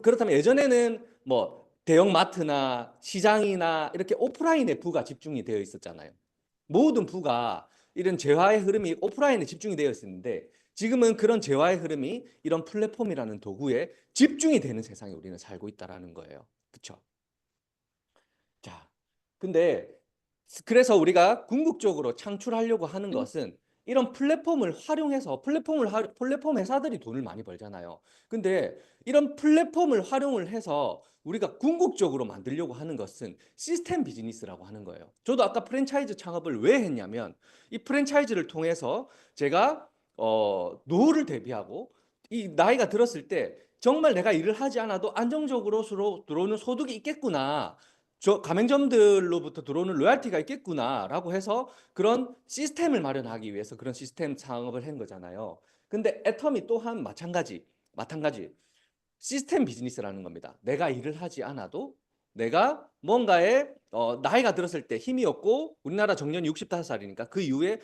그렇다면 예전에는 뭐 대형 마트나 시장이나 이렇게 오프라인에 부가 집중이 되어 있었잖아요. 모든 부가 이런 재화의 흐름이 오프라인에 집중이 되어 있었는데 지금은 그런 재화의 흐름이 이런 플랫폼이라는 도구에 집중이 되는 세상에 우리는 살고 있다라는 거예요. 그렇죠? 자, 근데 그래서 우리가 궁극적으로 창출하려고 하는 것은 이런 플랫폼을 활용해서 플랫폼 회사들이 돈을 많이 벌잖아요. 근데 이런 플랫폼을 활용을 해서 우리가 궁극적으로 만들려고 하는 것은 시스템 비즈니스라고 하는 거예요. 저도 아까 프랜차이즈 창업을 왜 했냐면 이 프랜차이즈를 통해서 제가 노후를 대비하고 이 나이가 들었을 때 정말 내가 일을 하지 않아도 안정적으로 들어오는 소득이 있겠구나. 저 가맹점들로부터 들어오는 로얄티가 있겠구나라고 해서 그런 시스템을 마련하기 위해서 그런 시스템 창업을 한 거잖아요. 근데 애터미 또한 마찬가지 시스템 비즈니스라는 겁니다. 내가 일을 하지 않아도 내가 뭔가에 나이가 들었을 때 힘이 없고 우리나라 정년이 65살이니까 그 이후에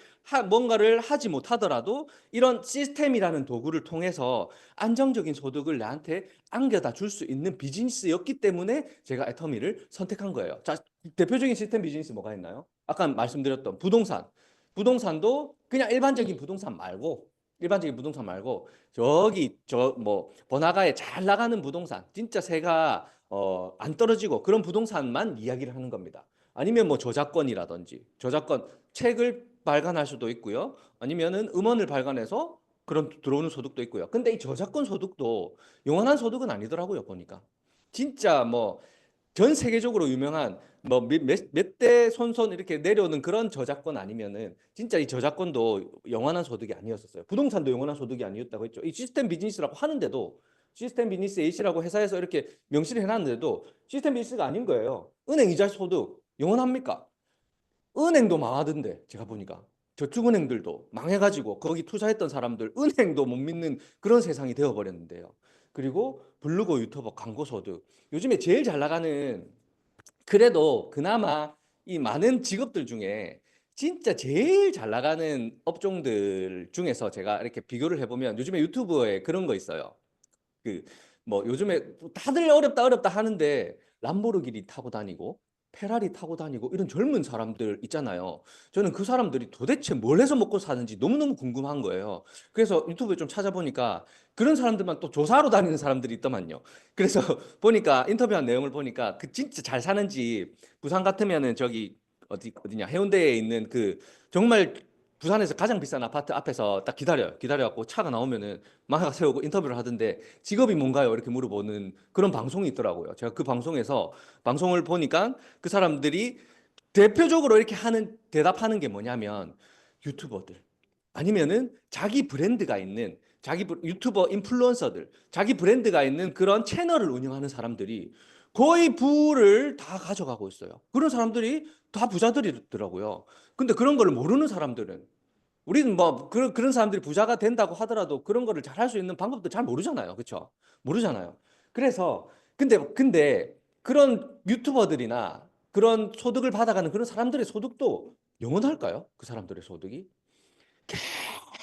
뭔가를 하지 못하더라도 이런 시스템이라는 도구를 통해서 안정적인 소득을 나한테 안겨다 줄 수 있는 비즈니스였기 때문에 제가 애터미를 선택한 거예요. 자, 대표적인 시스템 비즈니스 뭐가 있나요? 아까 말씀드렸던 부동산. 부동산도 그냥 일반적인 부동산 말고 저기 저 뭐 번화가에 잘 나가는 부동산 진짜 새가 안 떨어지고 그런 부동산만 이야기를 하는 겁니다. 아니면 뭐 저작권이라든지 저작권 책을 발간할 수도 있고요. 아니면은 음원을 발간해서 그런 들어오는 소득도 있고요. 근데 이 저작권 소득도 영원한 소득은 아니더라고요, 보니까. 진짜 뭐 전 세계적으로 유명한 뭐 몇 대 손손 이렇게 내려오는 그런 저작권 아니면은 진짜 이 저작권도 영원한 소득이 아니었었어요. 부동산도 영원한 소득이 아니었다고 했죠. 이 시스템 비즈니스라고 하는데도 시스템 비즈니스 A씨라고 회사에서 이렇게 명시를 해놨는데도 시스템 비즈니스가 아닌 거예요. 은행 이자 소득 영원합니까? 은행도 망하던데 제가 보니까 저축은행들도 망해가지고 거기 투자했던 사람들 은행도 못 믿는 그런 세상이 되어버렸는데요. 그리고 블로그 유튜버 광고 소득 요즘에 제일 잘 나가는 그래도 그나마 이 많은 직업들 중에 진짜 제일 잘 나가는 업종들 중에서 제가 이렇게 비교를 해보면 요즘에 유튜브에 그런 거 있어요. 그 뭐 요즘에 다들 어렵다 하는데 람보르기니 타고 다니고 페라리 타고 다니고 이런 젊은 사람들 있잖아요. 저는 그 사람들이 도대체 뭘 해서 먹고 사는지 너무너무 궁금한 거예요. 그래서 유튜브에 좀 찾아보니까 그런 사람들만 또 조사하러 다니는 사람들이 있더만요. 그래서 보니까 인터뷰한 내용을 보니까 그 진짜 잘 사는지 부산 같으면은 저기 어디냐 해운대에 있는 그 정말 부산에서 가장 비싼 아파트 앞에서 딱 기다려갖고 차가 나오면은 마가 세우고 인터뷰를 하던데 직업이 뭔가요? 이렇게 물어보는 그런 방송이 있더라고요. 제가 그 방송에서 방송을 보니까 그 사람들이 대표적으로 이렇게 대답하는 게 뭐냐면 유튜버들 아니면은 자기 브랜드가 있는 유튜버 인플루언서들 자기 브랜드가 있는 그런 채널을 운영하는 사람들이 거의 부를 다 가져가고 있어요. 그런 사람들이 다 부자들이더라고요. 근데 그런 걸 모르는 사람들은 우리는 뭐 그런 사람들이 부자가 된다고 하더라도 그런 거를 잘 할 수 있는 방법도 잘 모르잖아요. 그렇죠? 모르잖아요. 그래서 근데 그런 유튜버들이나 그런 소득을 받아가는 그런 사람들의 소득도 영원할까요? 그 사람들의 소득이?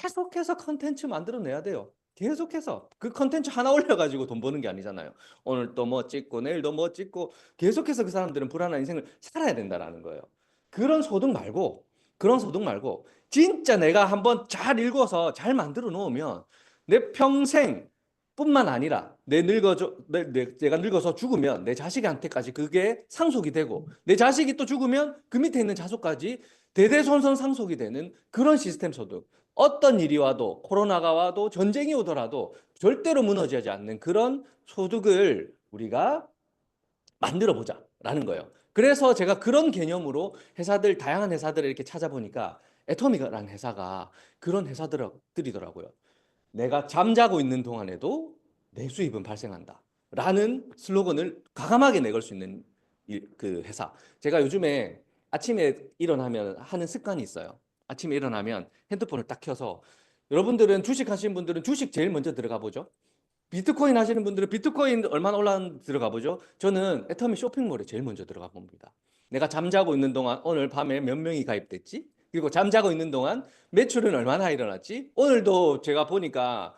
계속해서 컨텐츠 만들어내야 돼요. 계속해서 그 컨텐츠 하나 올려가지고 돈 버는 게 아니잖아요. 오늘 또 뭐 찍고 내일도 뭐 찍고 계속해서 그 사람들은 불안한 인생을 살아야 된다라는 거예요. 그런 소득 말고 진짜 내가 한번 잘 읽어서 잘 만들어 놓으면 내 평생 뿐만 아니라 내가 늙어서 죽으면 내 자식한테까지 그게 상속이 되고 내 자식이 또 죽으면 그 밑에 있는 자손까지 대대손손 상속이 되는 그런 시스템 소득. 어떤 일이 와도 코로나가 와도 전쟁이 오더라도 절대로 무너지지 않는 그런 소득을 우리가 만들어 보자라는 거예요. 그래서 제가 그런 개념으로 다양한 회사들을 이렇게 찾아보니까 애터미라는 회사가 그런 회사들이더라고요. 내가 잠자고 있는 동안에도 내 수입은 발생한다. 라는 슬로건을 과감하게 내걸 수 있는 그 회사. 제가 요즘에 아침에 일어나면 하는 습관이 있어요. 아침에 일어나면 핸드폰을 딱 켜서 여러분들은 주식 하시는 분들은 주식 제일 먼저 들어가 보죠. 비트코인 하시는 분들은 비트코인 얼마나 올랐는지 들어가 보죠. 저는 애터미 쇼핑몰에 제일 먼저 들어가 봅니다. 내가 잠자고 있는 동안 오늘 밤에 몇 명이 가입됐지? 그리고 잠자고 있는 동안 매출은 얼마나 일어났지? 오늘도 제가 보니까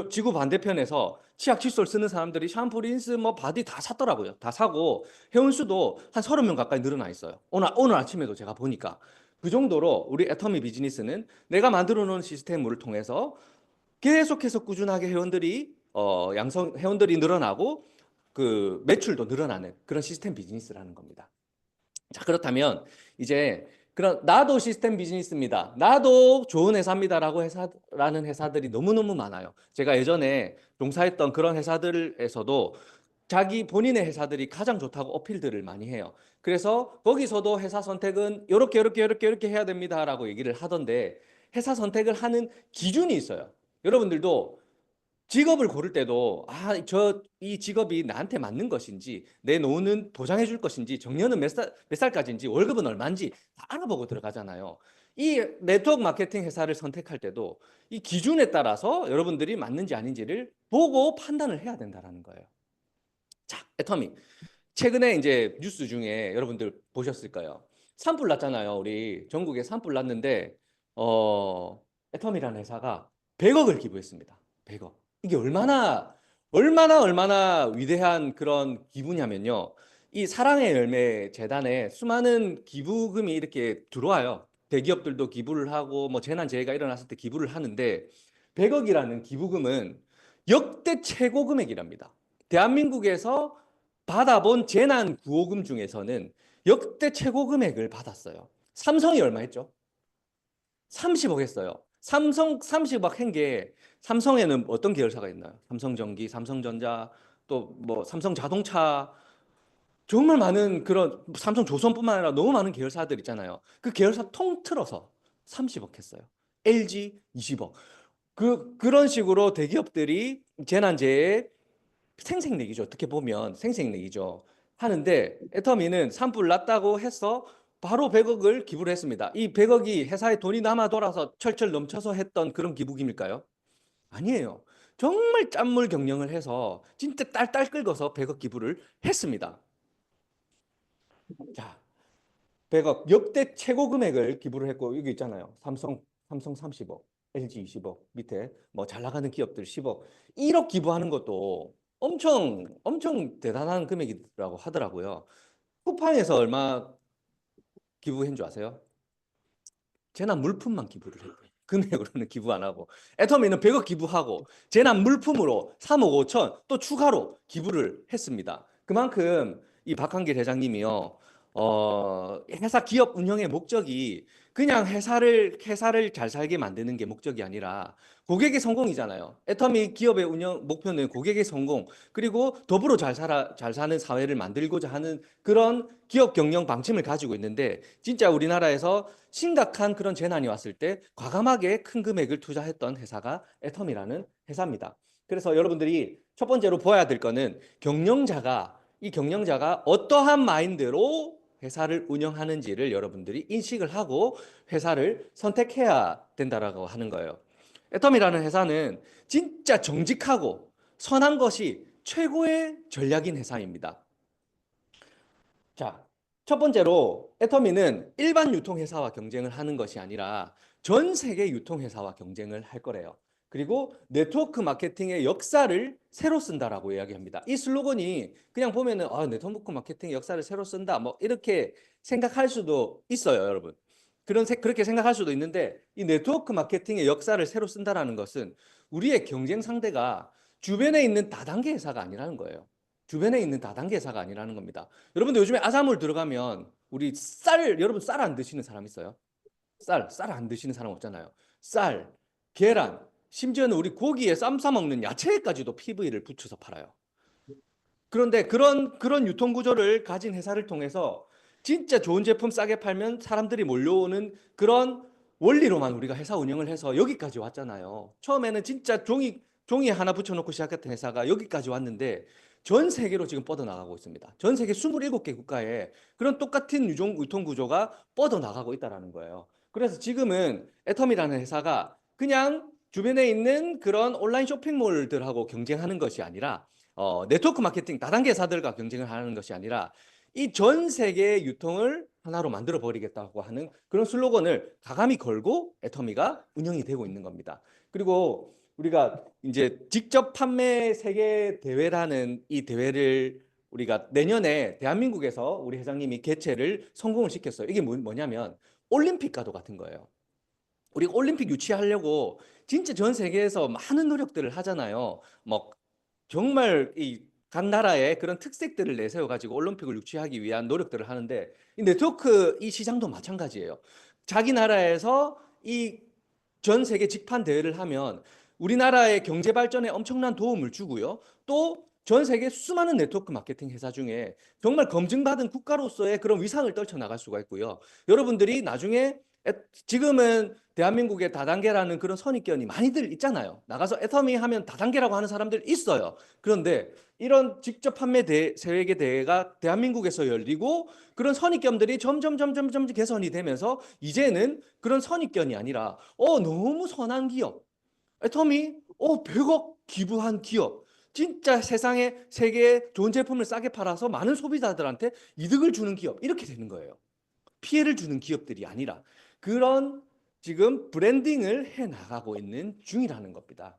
지구 반대편에서 치약 칫솔 쓰는 사람들이 샴푸, 린스, 뭐 바디 다 샀더라고요. 다 사고 회원수도 한 30명 가까이 늘어나 있어요. 오늘 아침에도 제가 보니까 그 정도로 우리 애터미 비즈니스는 내가 만들어 놓은 시스템을 통해서 계속해서 꾸준하게 회원들이 늘어나고 그 매출도 늘어나는 그런 시스템 비즈니스라는 겁니다. 자, 그렇다면 이제 그런 나도 시스템 비즈니스입니다. 나도 좋은 회사입니다라고 라는 회사들이 너무너무 많아요. 제가 예전에 종사했던 그런 회사들에서도 자기 본인의 회사들이 가장 좋다고 어필들을 많이 해요. 그래서 거기서도 회사 선택은 이렇게 해야 됩니다라고 얘기를 하던데 회사 선택을 하는 기준이 있어요. 여러분들도 직업을 고를 때도 이 직업이 나한테 맞는 것인지 내 노후는 보장해 줄 것인지 정년은 몇 살까지인지 월급은 얼마인지 다 알아보고 들어가잖아요. 이 네트워크 마케팅 회사를 선택할 때도 이 기준에 따라서 여러분들이 맞는지 아닌지를 보고 판단을 해야 된다는 거예요. 자, 애터미. 최근에 이제 뉴스 중에 여러분들 보셨을 거예요. 산불 났잖아요. 우리 전국에 산불 났는데 애터미라는 회사가 100억을 기부했습니다. 100억. 이게 얼마나 위대한 그런 기부냐면요. 이 사랑의 열매 재단에 수많은 기부금이 이렇게 들어와요. 대기업들도 기부를 하고 뭐 재난재해가 일어났을 때 기부를 하는데 100억이라는 기부금은 역대 최고 금액이랍니다. 대한민국에서 받아본 재난 구호금 중에서는 역대 최고 금액을 받았어요. 삼성이 얼마 했죠? 30억 했어요. 삼성 30억 한 게 삼성에는 어떤 계열사가 있나요? 삼성전기, 삼성전자, 또 뭐 삼성자동차 정말 많은 그런 삼성조선뿐만 아니라 너무 많은 계열사들 있잖아요. 그 계열사 통틀어서 30억 했어요. LG 20억. 그런 식으로 대기업들이 재난재해 생색내기죠. 어떻게 보면 생색내기죠. 하는데 애터미는 산불 났다고 해서 바로 100억을 기부를 했습니다. 이 100억이 회사에 돈이 남아 돌아서 철철 넘쳐서 했던 그런 기부금일까요? 아니에요. 정말 짠물 경영을 해서 진짜 딸딸 긁어서 100억 기부를 했습니다. 자, 100억 역대 최고 금액을 기부를 했고 여기 있잖아요. 삼성 30억, LG 20억 밑에 뭐 잘 나가는 기업들 10억, 1억 기부하는 것도 엄청 대단한 금액이라고 하더라고요. 쿠팡에서 얼마 기부한 줄 아세요? 재난 물품만 기부를 했대요. 금액으로는 기부 안 하고 애터미는 100억 기부하고 재난 물품으로 3억 5천 또 추가로 기부를 했습니다. 그만큼 이 박한길 회장님이요. 회사 기업 운영의 목적이 그냥 회사를 잘 살게 만드는 게 목적이 아니라 고객의 성공이잖아요. 애터미 기업의 운영 목표는 고객의 성공 그리고 더불어 잘 사는 사회를 만들고자 하는 그런 기업 경영 방침을 가지고 있는데 진짜 우리나라에서 심각한 그런 재난이 왔을 때 과감하게 큰 금액을 투자했던 회사가 애터미라는 회사입니다. 그래서 여러분들이 첫 번째로 보아야 될 거는 이 경영자가 어떠한 마인드로 회사를 운영하는지를 여러분들이 인식을 하고 회사를 선택해야 된다라고 하는 거예요. 애터미라는 회사는 진짜 정직하고 선한 것이 최고의 전략인 회사입니다. 자, 첫 번째로 애터미는 일반 유통회사와 경쟁을 하는 것이 아니라 전 세계 유통회사와 경쟁을 할 거래요. 그리고 네트워크 마케팅의 역사를 새로 쓴다라고 이야기합니다. 이 슬로건이 그냥 보면은 네트워크 마케팅의 역사를 새로 쓴다 뭐 이렇게 생각할 수도 있어요, 여러분. 그렇게 생각할 수도 있는데 이 네트워크 마케팅의 역사를 새로 쓴다라는 것은 우리의 경쟁 상대가 주변에 있는 다단계 회사가 아니라는 거예요. 주변에 있는 다단계 회사가 아니라는 겁니다. 여러분들 요즘에 아사몰 들어가면 여러분 쌀 안 드시는 사람 있어요? 쌀 안 드시는 사람 없잖아요. 쌀, 계란, 심지어는 우리 고기에 쌈 싸 먹는 야채까지도 PV를 붙여서 팔아요. 그런데 그런 유통 구조를 가진 회사를 통해서 진짜 좋은 제품 싸게 팔면 사람들이 몰려오는 그런 원리로만 우리가 회사 운영을 해서 여기까지 왔잖아요. 처음에는 진짜 종이 하나 붙여놓고 시작했던 회사가 여기까지 왔는데 전 세계로 지금 뻗어나가고 있습니다. 전 세계 27개 국가에 그런 똑같은 유통 구조가 뻗어나가고 있다는 거예요. 그래서 지금은 애텀이라는 회사가 그냥 주변에 있는 그런 온라인 쇼핑몰들하고 경쟁하는 것이 아니라 네트워크 마케팅 다단계 회사들과 경쟁을 하는 것이 아니라 이 전 세계 유통을 하나로 만들어 버리겠다고 하는 그런 슬로건을 가감히 걸고 애터미가 운영이 되고 있는 겁니다. 그리고 우리가 이제 직접 판매 세계 대회라는 이 대회를 우리가 내년에 대한민국에서 우리 회장님이 개최를 성공을 시켰어요. 이게 뭐냐면 올림픽과도 같은 거예요. 우리가 올림픽 유치하려고 진짜 전 세계에서 많은 노력들을 하잖아요. 뭐 정말 이 각 나라의 그런 특색들을 내세워 가지고 올림픽을 유치하기 위한 노력들을 하는데 이 네트워크 이 시장도 마찬가지예요. 자기 나라에서 이 전 세계 직판 대회를 하면 우리나라의 경제 발전에 엄청난 도움을 주고요. 또 전 세계 수많은 네트워크 마케팅 회사 중에 정말 검증받은 국가로서의 그런 위상을 떨쳐나갈 수가 있고요. 여러분들이 나중에 지금은 대한민국의 다단계라는 그런 선입견이 많이들 있잖아요. 나가서 애터미 하면 다단계라고 하는 사람들 있어요. 그런데 이런 직접 판매 세계 대회가 대한민국에서 열리고 그런 선입견들이 점점 개선이 되면서 이제는 그런 선입견이 아니라 너무 선한 기업, 애터미 100억 기부한 기업, 진짜 세상에 세계에 좋은 제품을 싸게 팔아서 많은 소비자들한테 이득을 주는 기업 이렇게 되는 거예요. 피해를 주는 기업들이 아니라 그런 지금 브랜딩을 해 나가고 있는 중이라는 겁니다.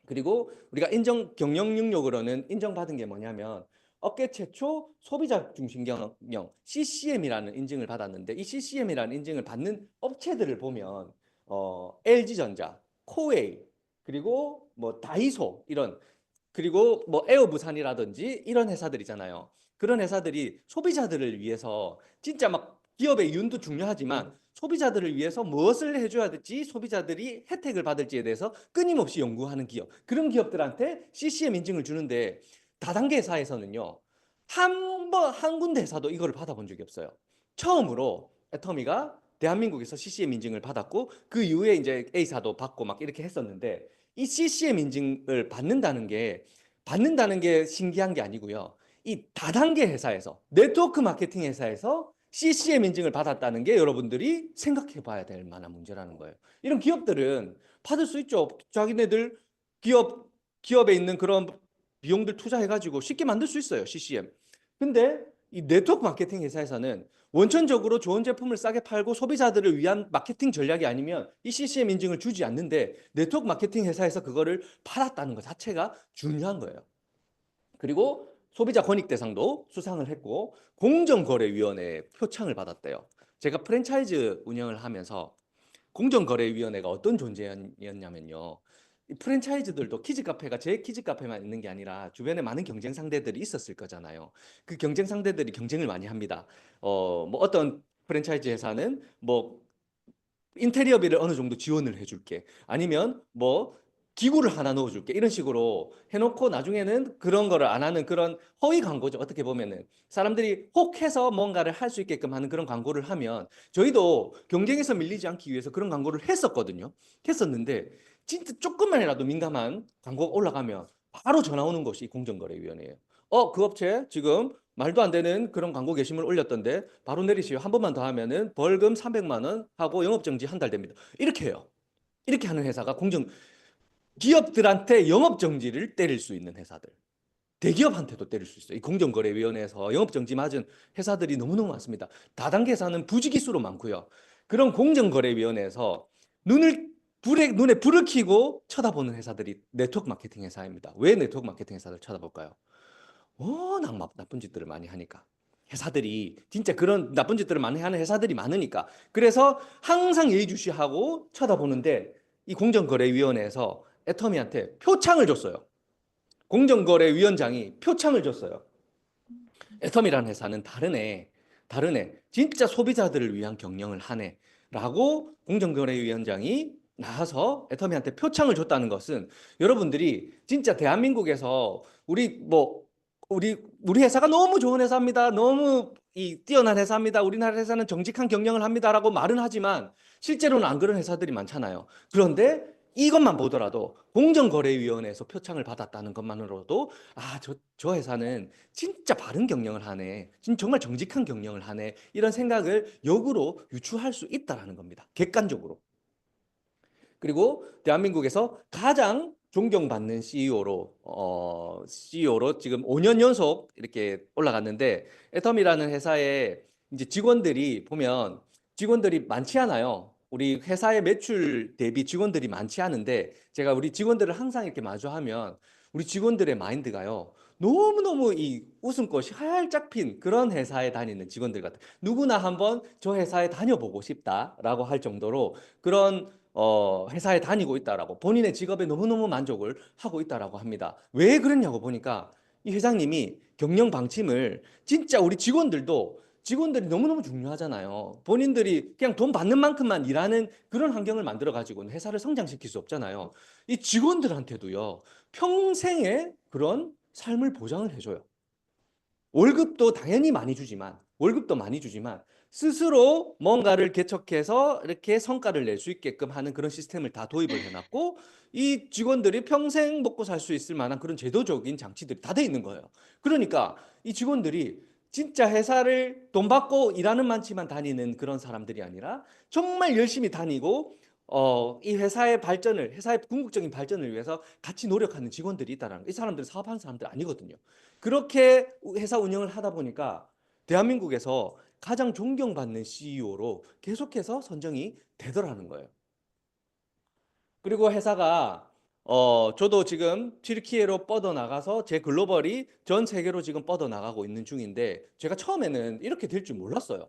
그리고 우리가 경영 능력으로는 인정받은 게 뭐냐면 업계 최초 소비자 중심 경영 CCM이라는 인증을 받았는데 이 CCM이라는 인증을 받는 업체들을 보면 LG전자, 코웨이, 그리고 뭐 다이소 이런 그리고 뭐 에어부산이라든지 이런 회사들이잖아요. 그런 회사들이 소비자들을 위해서 진짜 막 기업의 이윤도 중요하지만 소비자들을 위해서 무엇을 해줘야 될지 소비자들이 혜택을 받을지에 대해서 끊임없이 연구하는 기업. 그런 기업들한테 CCM 인증을 주는데 다단계 회사에서는요. 한 군데 회사도 이거를 받아본 적이 없어요. 처음으로 애터미가 대한민국에서 CCM 인증을 받았고 그 이후에 이제 A사도 받고 막 이렇게 했었는데 이 CCM 인증을 받는다는 게 신기한 게 아니고요. 이 다단계 회사에서 네트워크 마케팅 회사에서 CCM 인증을 받았다는 게 여러분들이 생각해 봐야 될 만한 문제라는 거예요. 이런 기업들은 받을 수 있죠. 자기네들 기업에 있는 그런 비용들 투자해 가지고 쉽게 만들 수 있어요. CCM. 근데 이 네트워크 마케팅 회사에서는 원천적으로 좋은 제품을 싸게 팔고 소비자들을 위한 마케팅 전략이 아니면 이 CCM 인증을 주지 않는데 네트워크 마케팅 회사에서 그거를 팔았다는 것 자체가 중요한 거예요. 그리고 소비자 권익 대상도 수상을 했고 공정거래위원회에 표창을 받았대요. 제가 프랜차이즈 운영을 하면서 공정거래위원회가 어떤 존재였냐면요. 이 프랜차이즈들도 키즈카페가 제 키즈카페만 있는 게 아니라 주변에 많은 경쟁 상대들이 있었을 거잖아요. 그 경쟁 상대들이 경쟁을 많이 합니다. 뭐 어떤 프랜차이즈 회사는 뭐 인테리어비를 어느 정도 지원을 해줄게. 아니면 뭐 기구를 하나 넣어줄게. 이런 식으로 해놓고 나중에는 그런 거를 안 하는 그런 허위 광고죠. 어떻게 보면은 사람들이 혹해서 뭔가를 할 수 있게끔 하는 그런 광고를 하면 저희도 경쟁에서 밀리지 않기 위해서 그런 광고를 했었거든요. 했었는데 진짜 조금만이라도 민감한 광고가 올라가면 바로 전화 오는 것이 공정거래위원회예요. 그 업체 지금 말도 안 되는 그런 광고 게시물 올렸던데 바로 내리시오. 한 번만 더 하면은 벌금 300만 원 하고 영업정지 한 달 됩니다. 이렇게 해요. 이렇게 하는 회사가 기업들한테 영업정지를 때릴 수 있는 회사들. 대기업한테도 때릴 수 있어요. 이 공정거래위원회에서 영업정지 맞은 회사들이 너무너무 많습니다. 다단계 회사는 부지기수로 많고요. 그런 공정거래위원회에서 눈에 불을 켜고 쳐다보는 회사들이 네트워크 마케팅 회사입니다. 왜 네트워크 마케팅 회사를 쳐다볼까요? 워낙 나쁜 짓들을 많이 하니까. 회사들이 진짜 그런 나쁜 짓들을 많이 하는 회사들이 많으니까. 그래서 항상 예의주시하고 쳐다보는데 이 공정거래위원회에서 애터미한테 표창을 줬어요. 공정거래위원장이 표창을 줬어요. 애텀이라는 회사는 다르네. 진짜 소비자들을 위한 경영을 하네. 라고 공정거래위원장이 나와서 애터미한테 표창을 줬다는 것은 여러분들이 진짜 대한민국에서 우리 회사가 너무 좋은 회사입니다. 너무 뛰어난 회사입니다. 우리나라 회사는 정직한 경영을 합니다라고 말은 하지만 실제로는 안 그런 회사들이 많잖아요. 그런데 이것만 보더라도 공정거래위원회에서 표창을 받았다는 것만으로도 저 회사는 진짜 바른 경영을 하네. 정말 정직한 경영을 하네. 이런 생각을 역으로 유추할 수 있다라는 겁니다. 객관적으로. 그리고 대한민국에서 가장 존경받는 CEO로 지금 5년 연속 이렇게 올라갔는데 애텀이라는 회사에 이제 직원들이 많지 않아요. 우리 회사의 매출 대비 직원들이 많지 않은데 제가 우리 직원들을 항상 이렇게 마주하면 우리 직원들의 마인드가요. 너무너무 이 웃음꽃이 활짝 핀 그런 회사에 다니는 직원들 같아요. 누구나 한번 저 회사에 다녀보고 싶다라고 할 정도로 그런 회사에 다니고 있다라고 본인의 직업에 너무너무 만족을 하고 있다라고 합니다. 왜 그랬냐고 보니까 이 회장님이 경영 방침을 진짜 우리 직원들이 너무너무 중요하잖아요. 본인들이 그냥 돈 받는 만큼만 일하는 그런 환경을 만들어 가지고는 회사를 성장시킬 수 없잖아요. 이 직원들한테도요. 평생의 그런 삶을 보장을 해줘요. 월급도 많이 주지만 스스로 뭔가를 개척해서 이렇게 성과를 낼 수 있게끔 하는 그런 시스템을 다 도입을 해놨고 이 직원들이 평생 먹고 살 수 있을 만한 그런 제도적인 장치들이 다 돼 있는 거예요. 그러니까 이 직원들이 진짜 회사를 돈 받고 일하는 많지만 다니는 그런 사람들이 아니라 정말 열심히 다니고 이 회사의 궁극적인 발전을 위해서 같이 노력하는 직원들이 있다라는 거. 이 사람들은 사업하는 사람들 아니거든요. 그렇게 회사 운영을 하다 보니까 대한민국에서 가장 존경받는 CEO로 계속해서 선정이 되더라는 거예요. 그리고 회사가 저도 지금 튀르키예로 뻗어나가서 제 글로벌이 전 세계로 지금 뻗어나가고 있는 중인데 제가 처음에는 이렇게 될 줄 몰랐어요.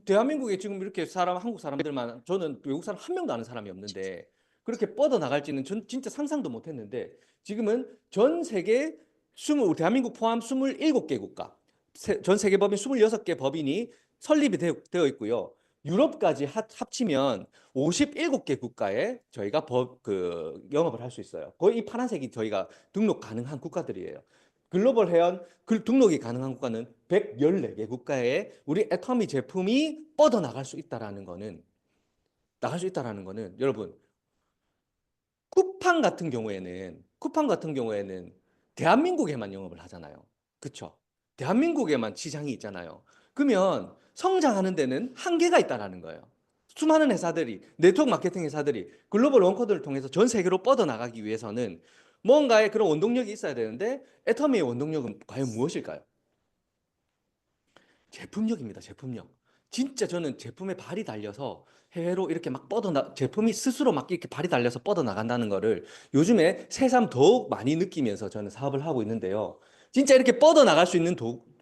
대한민국에 지금 이렇게 한국 사람들만 저는 외국 사람 한 명도 아는 사람이 없는데 그렇게 뻗어나갈지는 전 진짜 상상도 못 했는데 지금은 전 세계 대한민국 포함 27개 국가 전 세계 법인 26개 법인이 설립이 되어 있고요. 유럽까지 합치면 57개 국가에 저희가 영업을 할 수 있어요. 거의 이 파란색이 저희가 등록 가능한 국가들이에요. 글로벌 회원 등록이 가능한 국가는 114개 국가에 우리 애터미 제품이 뻗어나갈 수 있다라는 거는 여러분 쿠팡 같은 경우에는 대한민국에만 영업을 하잖아요. 그렇죠? 대한민국에만 시장이 있잖아요. 그러면 성장하는 데는 한계가 있다라는 거예요. 수많은 회사들이 네트워크 마케팅 회사들이 글로벌 원코드를 통해서 전 세계로 뻗어나가기 위해서는 뭔가의 그런 원동력이 있어야 되는데 애터미의 원동력은 과연 무엇일까요? 제품력입니다. 제품력. 진짜 저는 제품에 발이 달려서 해외로 이렇게 막 제품이 스스로 막 이렇게 발이 달려서 뻗어나간다는 거를 요즘에 새삼 더욱 많이 느끼면서 저는 사업을 하고 있는데요. 진짜 이렇게 뻗어나갈 수 있는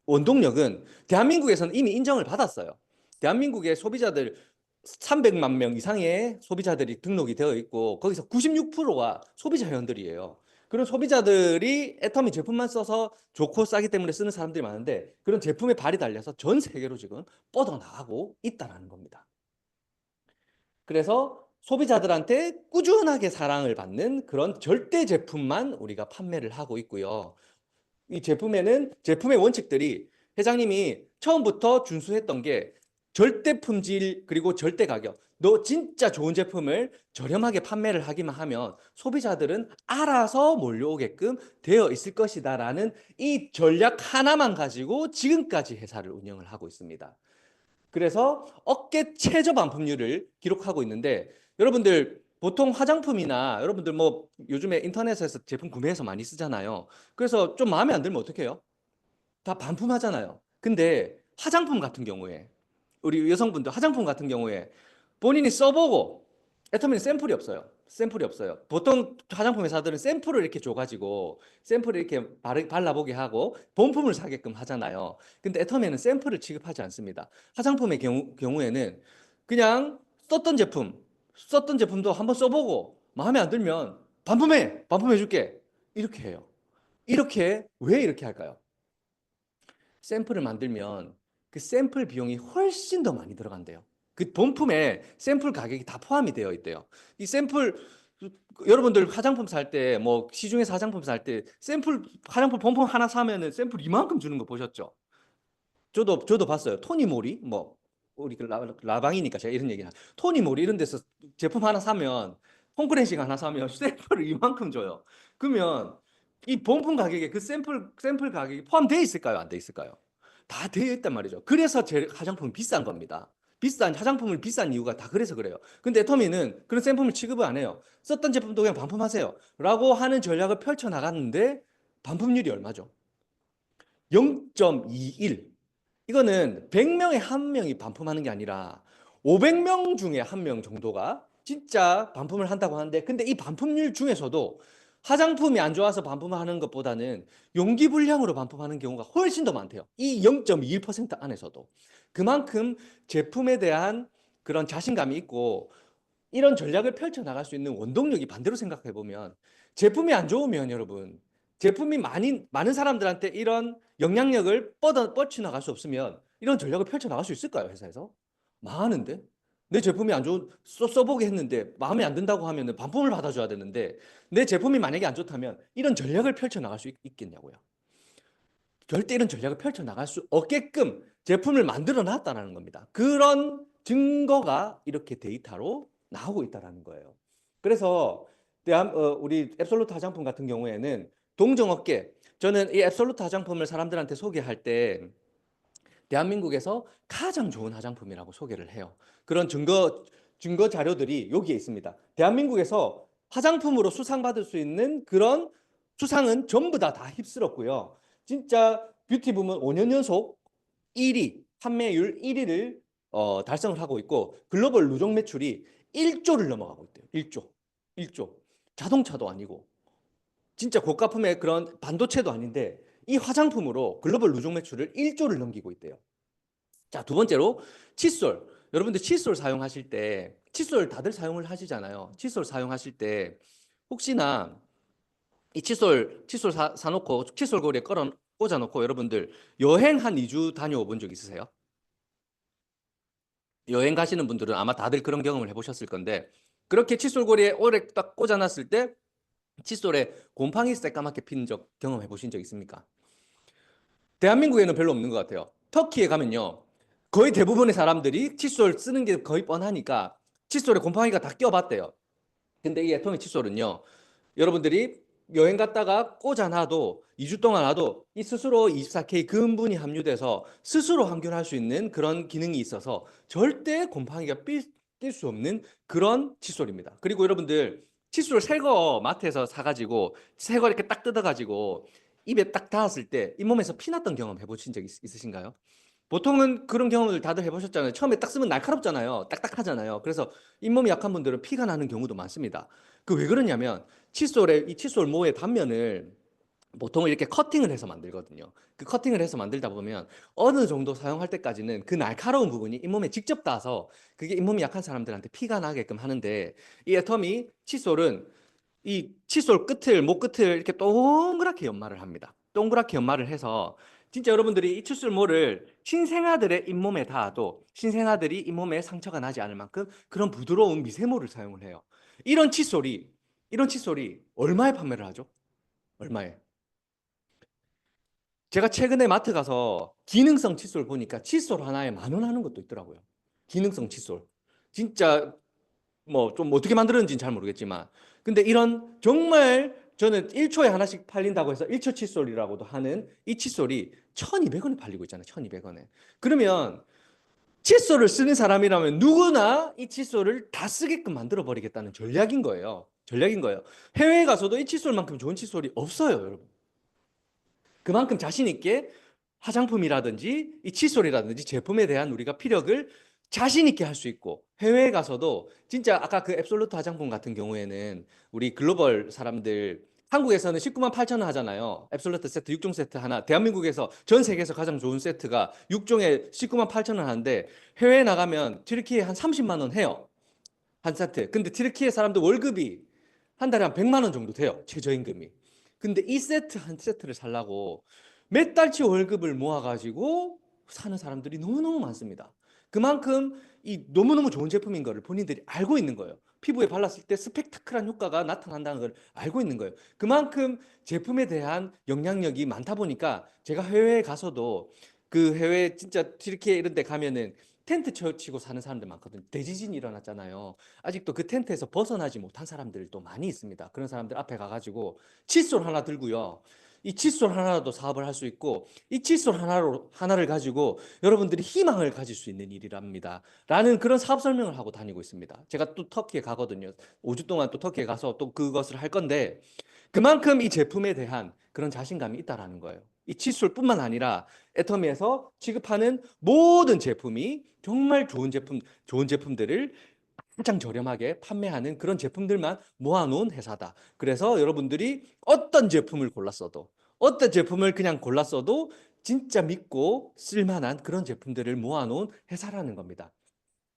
원동력은 대한민국에서는 이미 인정을 받았어요. 대한민국의 소비자들 300만 명 이상의 소비자들이 등록이 되어 있고 거기서 96%가 소비자 회원들이에요. 그런 소비자들이 애터미 제품만 써서 좋고 싸기 때문에 쓰는 사람들이 많은데 그런 제품에 발이 달려서 전 세계로 지금 뻗어나가고 있다는 겁니다. 그래서 소비자들한테 꾸준하게 사랑을 받는 그런 절대 제품만 우리가 판매를 하고 있고요. 이 제품의 원칙들이 회장님이 처음부터 준수했던 게 절대 품질 그리고 절대 가격. 너 진짜 좋은 제품을 저렴하게 판매를 하기만 하면 소비자들은 알아서 몰려오게끔 되어 있을 것이다라는 이 전략 하나만 가지고 지금까지 회사를 운영을 하고 있습니다. 그래서 업계 최저 반품률을 기록하고 있는데 여러분들 보통 화장품이나 여러분들 뭐 요즘에 인터넷에서 제품 구매해서 많이 쓰잖아요. 그래서 좀 마음에 안 들면 어떻게 해요? 다 반품하잖아요. 근데 화장품 같은 경우에 우리 여성분들 화장품 같은 경우에 본인이 써보고 애터미는 샘플이 없어요. 샘플이 없어요. 보통 화장품 회사들은 샘플을 이렇게 줘가지고 샘플을 이렇게 발라보게 하고 본품을 사게끔 하잖아요. 근데 애터미는 샘플을 취급하지 않습니다. 화장품의 경우에는 그냥 썼던 제품도 한번 써보고 마음에 안 들면 반품해줄게. 이렇게 해요. 왜 이렇게 할까요? 샘플을 만들면 그 샘플 비용이 훨씬 더 많이 들어간대요. 그 본품에 샘플 가격이 다 포함이 되어 있대요. 이 샘플 여러분들 화장품 살 때 뭐 시중에서 화장품 살 때 화장품 본품 하나 사면은 샘플 이만큼 주는 거 보셨죠? 저도 봤어요. 토니모리 뭐 우리 그 라방이니까 제가 이런 얘기를 토니모리 이런 데서 제품 하나 사면 홈프렌싱 하나 사면 샘플을 이만큼 줘요. 그러면 이 본품 가격에 그 샘플 가격이 포함되어 있을까요? 안 돼 있을까요? 다 되어 있단 말이죠. 그래서 제 화장품이 비싼 겁니다. 화장품을 비싼 이유가 다 그래서 그래요. 근데 애터미는 그런 샘플을 취급을 안 해요. 썼던 제품도 그냥 반품하세요. 라고 하는 전략을 펼쳐 나갔는데 반품률이 얼마죠? 0.21. 이거는 100명에 1명이 반품하는 게 아니라 500명 중에 1명 정도가 진짜 반품을 한다고 하는데, 근데 이 반품률 중에서도 화장품이 안 좋아서 반품하는 것보다는 용기 불량으로 반품하는 경우가 훨씬 더 많대요. 이 0.21% 안에서도. 그만큼 제품에 대한 그런 자신감이 있고 이런 전략을 펼쳐나갈 수 있는 원동력이, 반대로 생각해 보면 제품이 안 좋으면 여러분, 제품이 많은 사람들한테 이런 영향력을 뻗쳐나갈 수 없으면 이런 전략을 펼쳐나갈 수 있을까요, 회사에서? 망하는데? 내 제품이 안 좋은, 써보게 했는데 마음에 안 든다고 하면 반품을 받아줘야 되는데, 내 제품이 만약에 안 좋다면 이런 전략을 펼쳐나갈 수 있겠냐고요. 절대 이런 전략을 펼쳐나갈 수 없게끔 제품을 만들어 놨다는 겁니다. 그런 증거가 이렇게 데이터로 나오고 있다는 거예요. 그래서 우리 앱솔루트 화장품 같은 경우에는 동종업계, 저는 이 앱솔루트 화장품을 사람들한테 소개할 때 대한민국에서 가장 좋은 화장품이라고 소개를 해요. 그런 증거 자료들이 여기에 있습니다. 대한민국에서 화장품으로 수상받을 수 있는 그런 수상은 전부 다 휩쓸었고요. 진짜 뷰티 부문 5년 연속 1위, 판매율 1위를 달성을 하고 있고, 글로벌 누적 매출이 1조를 넘어가고 있대요. 1조. 1조. 자동차도 아니고 진짜 고가품의 그런 반도체도 아닌데 이 화장품으로 글로벌 누적 매출을 1조를 넘기고 있대요. 자, 두 번째로 칫솔. 여러분들 칫솔 사용하실 때, 칫솔 다들 사용을 하시잖아요. 칫솔 사용하실 때 혹시나 이 칫솔 사놓고 칫솔 고리에 꽂아놓고 여러분들 여행 한 2주 다녀오 본 적 있으세요? 여행 가시는 분들은 아마 다들 그런 경험을 해보셨을 건데, 그렇게 칫솔 고리에 오래 딱 꽂아놨을 때 칫솔에 곰팡이 새까맣게 핀 경험해 보신 적 있습니까? 대한민국에는 별로 없는 것 같아요. 터키에 가면요, 거의 대부분의 사람들이 칫솔 쓰는 게 거의 뻔하니까 칫솔에 곰팡이가 다 껴봤대요. 근데 이 애터미 칫솔은요, 여러분들이 여행 갔다가 꽂아놔도 2주 동안 놔도 이 스스로 24K 금분이 함유돼서 스스로 항균할 수 있는 그런 기능이 있어서 절대 곰팡이가 낄 수 없는 그런 칫솔입니다. 그리고 여러분들 칫솔 새 거 마트에서 사가지고 새 거 이렇게 딱 뜯어가지고 입에 딱 닿았을 때 잇몸에서 피났던 경험 해보신 적 있으신가요? 보통은 그런 경험을 다들 해보셨잖아요. 처음에 딱 쓰면 날카롭잖아요. 딱딱하잖아요. 그래서 잇몸이 약한 분들은 피가 나는 경우도 많습니다. 그 왜 그러냐면 이 칫솔 모의 단면을 보통 이렇게 커팅을 해서 만들거든요. 그 커팅을 해서 만들다 보면 어느 정도 사용할 때까지는 그 날카로운 부분이 잇몸에 직접 닿아서 그게 잇몸이 약한 사람들한테 피가 나게끔 하는데, 이 애터미 칫솔은 이 칫솔 끝을, 목 끝을 이렇게 동그랗게 연마를 합니다. 동그랗게 연마를 해서 진짜 여러분들이 이 칫솔모를 신생아들의 잇몸에 닿아도 신생아들이 잇몸에 상처가 나지 않을 만큼 그런 부드러운 미세모를 사용을 해요. 이런 칫솔이 얼마에 판매를 하죠? 얼마에? 제가 최근에 마트 가서 기능성 칫솔 보니까 칫솔 하나에 10,000원 하는 것도 있더라고요. 기능성 칫솔. 진짜 뭐 좀 어떻게 만들었는지는 잘 모르겠지만, 근데 이런 정말 저는 1초에 하나씩 팔린다고 해서 1초 칫솔이라고도 하는 이 칫솔이 1,200원에 팔리고 있잖아요. 1,200원에. 그러면 칫솔을 쓰는 사람이라면 누구나 이 칫솔을 다 쓰게끔 만들어 버리겠다는 전략인 거예요. 전략인 거예요. 해외에 가서도 이 칫솔만큼 좋은 칫솔이 없어요, 여러분. 그만큼 자신 있게 화장품이라든지 이 칫솔이라든지 제품에 대한 우리가 피력을 자신 있게 할 수 있고, 해외에 가서도 진짜 아까 그 앱솔루트 화장품 같은 경우에는 우리 글로벌 사람들, 한국에서는 198,000원 하잖아요. 앱솔루트 세트 6종 세트 하나, 대한민국에서 전 세계에서 가장 좋은 세트가 6종에 198,000원 하는데, 해외에 나가면 튀르키예 한 30만 원 해요, 한 세트. 근데 튀르키예 사람들 월급이 한 달에 한 100만 원 정도 돼요, 최저임금이. 근데 이 세트 한 세트를 살라고 몇 달치 월급을 모아가지고 사는 사람들이 너무너무 많습니다. 그만큼 이 너무너무 좋은 제품인 거를 본인들이 알고 있는 거예요. 피부에 발랐을 때 스펙타클한 효과가 나타난다는 걸 알고 있는 거예요. 그만큼 제품에 대한 영향력이 많다 보니까 제가 해외에 가서도, 그 해외 진짜 튀르키예 이런 데 가면은 텐트 치고 사는 사람들 많거든요. 대지진이 일어났잖아요. 아직도 그 텐트에서 벗어나지 못한 사람들도 많이 있습니다. 그런 사람들 앞에 가가지고 칫솔 하나 들고요, 이 칫솔 하나라도 사업을 할 수 있고, 이 칫솔 하나를 가지고 여러분들이 희망을 가질 수 있는 일이랍니다 라는 그런 사업 설명을 하고 다니고 있습니다. 제가 또 터키에 가거든요. 5주 동안 또 터키에 가서 또 그것을 할 건데, 그만큼 이 제품에 대한 그런 자신감이 있다라는 거예요. 이 칫솔뿐만 아니라 애터미에서 취급하는 모든 제품이 정말 좋은 제품들을 가장 저렴하게 판매하는 그런 제품들만 모아놓은 회사다. 그래서 여러분들이 어떤 제품을 골랐어도, 어떤 제품을 그냥 골랐어도 진짜 믿고 쓸만한 그런 제품들을 모아놓은 회사라는 겁니다.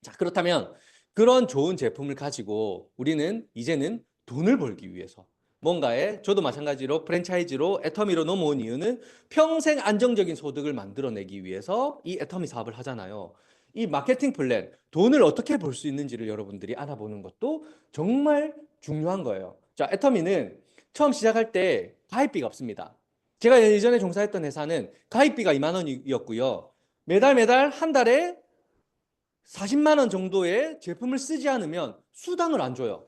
자, 그렇다면 그런 좋은 제품을 가지고 우리는 이제는 돈을 벌기 위해서 뭔가에, 저도 마찬가지로 프랜차이즈로 애터미로 넘어온 이유는 평생 안정적인 소득을 만들어내기 위해서 이 애터미 사업을 하잖아요. 이 마케팅 플랜, 돈을 어떻게 벌 수 있는지를 여러분들이 알아보는 것도 정말 중요한 거예요. 자, 애터미는 처음 시작할 때 가입비가 없습니다. 제가 예전에 종사했던 회사는 가입비가 2만 원이었고요. 매달 한 달에 40만 원 정도의 제품을 쓰지 않으면 수당을 안 줘요.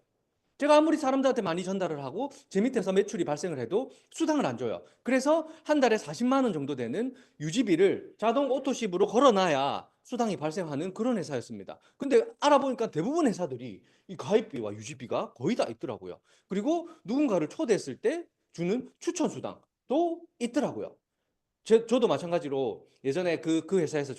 제가 아무리 사람들한테 많이 전달을 하고 제 밑에서 매출이 발생을 해도 수당을 안 줘요. 그래서 한 달에 40만 원 정도 되는 유지비를 자동 오토십으로 걸어놔야 수당이 발생하는 그런 회사였습니다. 근데 알아보니까 대부분 회사들이 이 가입비와 유지비가 거의 다 있더라고요. 그리고 누군가를 초대했을 때 주는 추천 수당도 있더라고요. 저도 마찬가지로 예전에 그 회사에서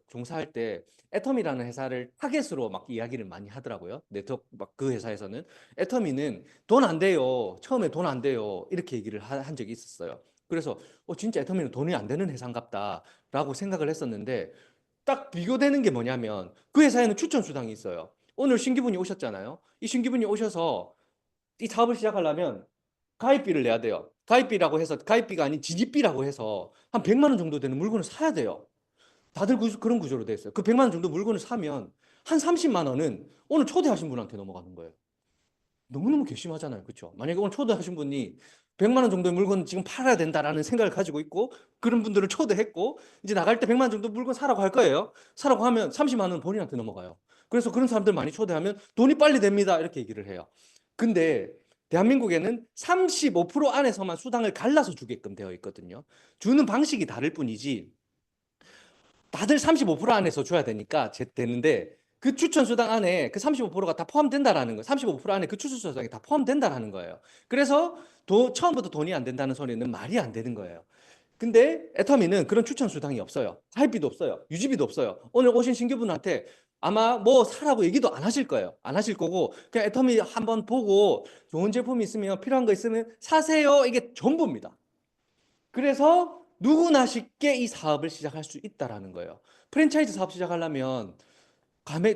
종사할 때 애터미라는 회사를 타겟으로 막 이야기를 많이 하더라고요. 네트워크 막 그 회사에서는 애터미는 돈 안 돼요. 처음에 돈 안 돼요. 이렇게 얘기를 한 적이 있었어요. 그래서 진짜 애터미는 돈이 안 되는 회사인갑다라고 생각을 했었는데 딱 비교되는 게 뭐냐면 그 회사에는 추천 수당이 있어요. 오늘 신규분이 오셨잖아요. 이 신규분이 오셔서 이 사업을 시작하려면 가입비를 내야 돼요. 가입비라고 해서, 가입비가 아닌 진입비라고 해서 한 100만 원 정도 되는 물건을 사야 돼요. 다들 그런 구조로 돼 있어요. 그 100만 원 정도 물건을 사면 한 30만 원은 오늘 초대하신 분한테 넘어가는 거예요. 너무너무 괘씸하잖아요. 그렇죠? 만약에 오늘 초대하신 분이 100만 원 정도의 물건 지금 팔아야 된다라는 생각을 가지고 있고 그런 분들을 초대했고 이제 나갈 때 100만 원 정도 물건 사라고 할 거예요. 사라고 하면 30만 원은 본인한테 넘어가요. 그래서 그런 사람들 많이 초대하면 돈이 빨리 됩니다. 이렇게 얘기를 해요. 근데 대한민국에는 35% 안에서만 수당을 갈라서 주게끔 되어 있거든요. 주는 방식이 다를 뿐이지 다들 35% 안에서 줘야 되니까 되는데 그 추천 수당 안에 그 35%가 다 포함된다라는 거예요. 35% 안에 그 추천 수당이 다 포함된다라는 거예요. 그래서 처음부터 돈이 안 된다는 소리는 말이 안 되는 거예요. 근데 애터미는 그런 추천 수당이 없어요. 가입비도 없어요. 유지비도 없어요. 오늘 오신 신규분한테 아마 뭐 사라고 얘기도 안 하실 거예요. 안 하실 거고 그냥 애터미 한번 보고 좋은 제품이 있으면 필요한 거 있으면 사세요. 이게 전부입니다. 그래서 누구나 쉽게 이 사업을 시작할 수 있다라는 거예요. 프랜차이즈 사업 시작하려면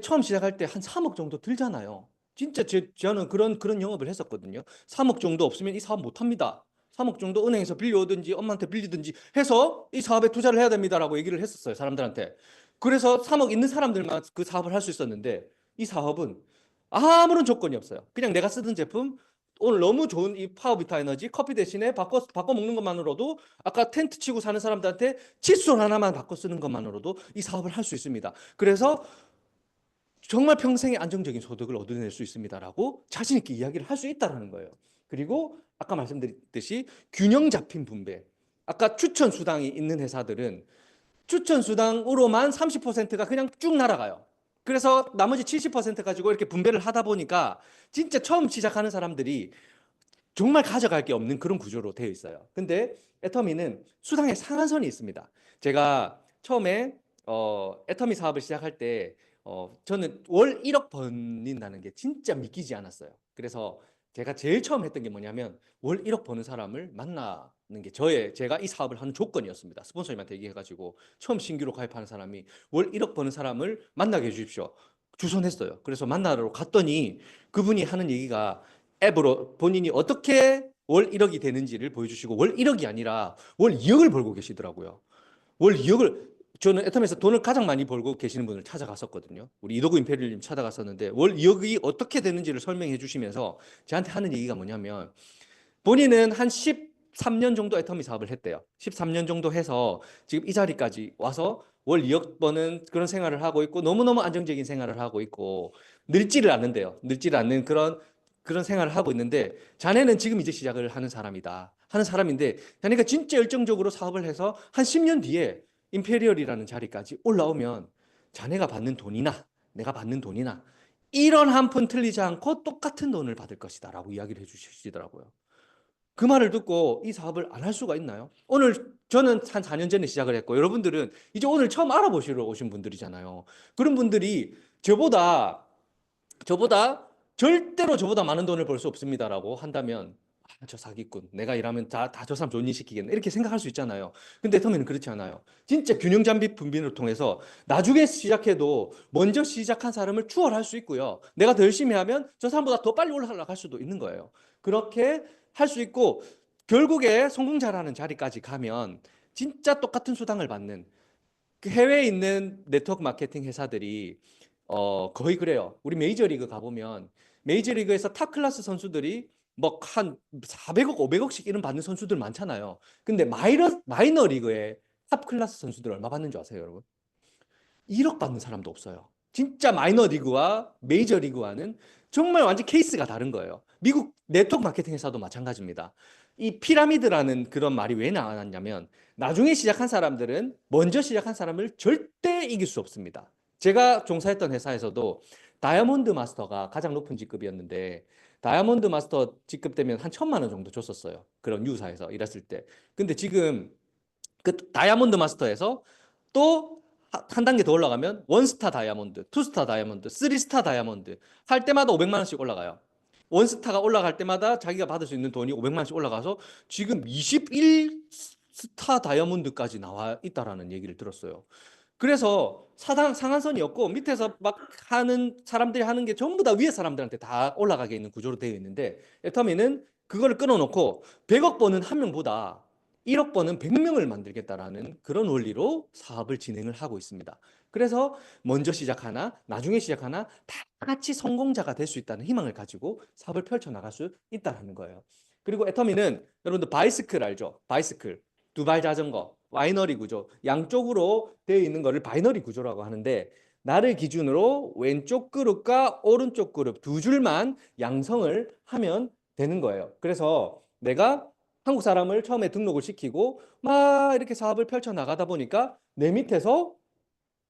처음 시작할 때 한 3억 정도 들잖아요. 진짜 저는 그런 영업을 했었거든요. 3억 정도 없으면 이 사업 못 합니다. 3억 정도 은행에서 빌려오든지 엄마한테 빌리든지 해서 이 사업에 투자를 해야 됩니다라고 얘기를 했었어요. 사람들한테. 그래서 3억 있는 사람들만 그 사업을 할 수 있었는데 이 사업은 아무런 조건이 없어요. 그냥 내가 쓰던 제품 오늘 너무 좋은 이 파워비타 에너지 커피 대신에 바꿔 먹는 것만으로도 아까 텐트 치고 사는 사람들한테 칫솔 하나만 바꿔 쓰는 것만으로도 이 사업을 할 수 있습니다. 그래서 정말 평생의 안정적인 소득을 얻어낼 수 있습니다라고 자신 있게 이야기를 할 수 있다라는 거예요. 그리고 아까 말씀드렸듯이 균형 잡힌 분배. 아까 추천 수당이 있는 회사들은 추천 수당으로만 30%가 그냥 쭉 날아가요. 그래서 나머지 70% 가지고 이렇게 분배를 하다 보니까 진짜 처음 시작하는 사람들이 정말 가져갈 게 없는 그런 구조로 되어 있어요. 근데 애터미는 수당의 상한선이 있습니다. 제가 처음에 애터미 사업을 시작할 때 저는 월 1억 버는다는 게 진짜 믿기지 않았어요. 그래서 제가 제일 처음 했던 게 뭐냐면 월 1억 버는 사람을 만나는 게 제가 이 사업을 하는 조건이었습니다. 스폰서님한테 얘기해가지고 처음 신규로 가입하는 사람이 월 1억 버는 사람을 만나게 해주십시오. 주선했어요. 그래서 만나러 갔더니 그분이 하는 얘기가 앱으로 본인이 어떻게 월 1억이 되는지를 보여주시고 월 1억이 아니라 월 2억을 벌고 계시더라고요. 월 2억을 저는 애텀에서 돈을 가장 많이 벌고 계시는 분을 찾아갔었거든요. 우리 이도구 임페리얼님 찾아갔었는데 월 2억이 어떻게 되는지를 설명해 주시면서 저한테 하는 얘기가 뭐냐면 본인은 한 13년 정도 애터미 사업을 했대요. 13년 정도 해서 지금 이 자리까지 와서 월 2억 버는 그런 생활을 하고 있고 너무너무 안정적인 생활을 하고 있고 늙지를 않는데요. 늙지를 않는 그런 생활을 하고 있는데 자네는 지금 이제 시작을 하는 사람이다. 하는 사람인데 자네가 진짜 열정적으로 사업을 해서 한 10년 뒤에 임페리얼이라는 자리까지 올라오면 자네가 받는 돈이나 내가 받는 돈이나 1원 한 푼 틀리지 않고 똑같은 돈을 받을 것이다 라고 이야기를 해주시더라고요. 그 말을 듣고 이 사업을 안 할 수가 있나요? 오늘 저는 한 4년 전에 시작을 했고 여러분들은 이제 오늘 처음 알아보시러 오신 분들이잖아요. 그런 분들이 저보다 절대로 저보다 많은 돈을 벌 수 없습니다라고 한다면 저 사기꾼 내가 일하면 다 저 사람 존인시키겠네 이렇게 생각할 수 있잖아요. 근데 터미는 그렇지 않아요. 진짜 균형 잠비 분비를 통해서 나중에 시작해도 먼저 시작한 사람을 추월할 수 있고요. 내가 더 열심히 하면 저 사람보다 더 빨리 올라갈 수도 있는 거예요. 그렇게 할 수 있고 결국에 성공자라는 자리까지 가면 진짜 똑같은 수당을 받는 그 해외에 있는 네트워크 마케팅 회사들이 거의 그래요. 우리 메이저리그 가보면 메이저리그에서 탑 클래스 선수들이 뭐 한 400억, 500억씩 이런 받는 선수들 많잖아요. 근데 마이너 리그에 탑 클래스 선수들 얼마 받는 줄 아세요, 여러분? 1억 받는 사람도 없어요. 진짜 마이너 리그와 메이저 리그와는 정말 완전 케이스가 다른 거예요. 미국 네트워크 마케팅 회사도 마찬가지입니다. 이 피라미드라는 그런 말이 왜 나왔냐면 나중에 시작한 사람들은 먼저 시작한 사람을 절대 이길 수 없습니다. 제가 종사했던 회사에서도 다이아몬드 마스터가 가장 높은 직급이었는데 다이아몬드 마스터 직급 되면 한 1,000만 원 정도 줬었어요. 그런 유사에서 일했을 때. 근데 지금 그 다이아몬드 마스터에서 또 한 단계 더 올라가면 원스타 다이아몬드, 투스타 다이아몬드, 쓰리스타 다이아몬드 할 때마다 500만 원씩 올라가요. 원스타가 올라갈 때마다 자기가 받을 수 있는 돈이 500만 원씩 올라가서 지금 21스타 다이아몬드까지 나와 있다라는 얘기를 들었어요. 그래서 상한선이었고 밑에서 막 하는 사람들이 하는 게 전부 다 위에 사람들한테 다 올라가게 있는 구조로 되어 있는데 애터미는 그거를 끊어놓고 100억 버는 한 명보다 1억 버는 100명을 만들겠다라는 그런 원리로 사업을 진행을 하고 있습니다. 그래서 먼저 시작하나 나중에 시작하나 다 같이 성공자가 될 수 있다는 희망을 가지고 사업을 펼쳐나갈 수 있다는 거예요. 그리고 애터미는 여러분들 바이스클 알죠? 바이스클, 두발 자전거, 바이너리 구조, 양쪽으로 되어 있는 거를 바이너리 구조라고 하는데 나를 기준으로 왼쪽 그룹과 오른쪽 그룹 두 줄만 양성을 하면 되는 거예요. 그래서 내가 한국 사람을 처음에 등록을 시키고 막 이렇게 사업을 펼쳐 나가다 보니까 내 밑에서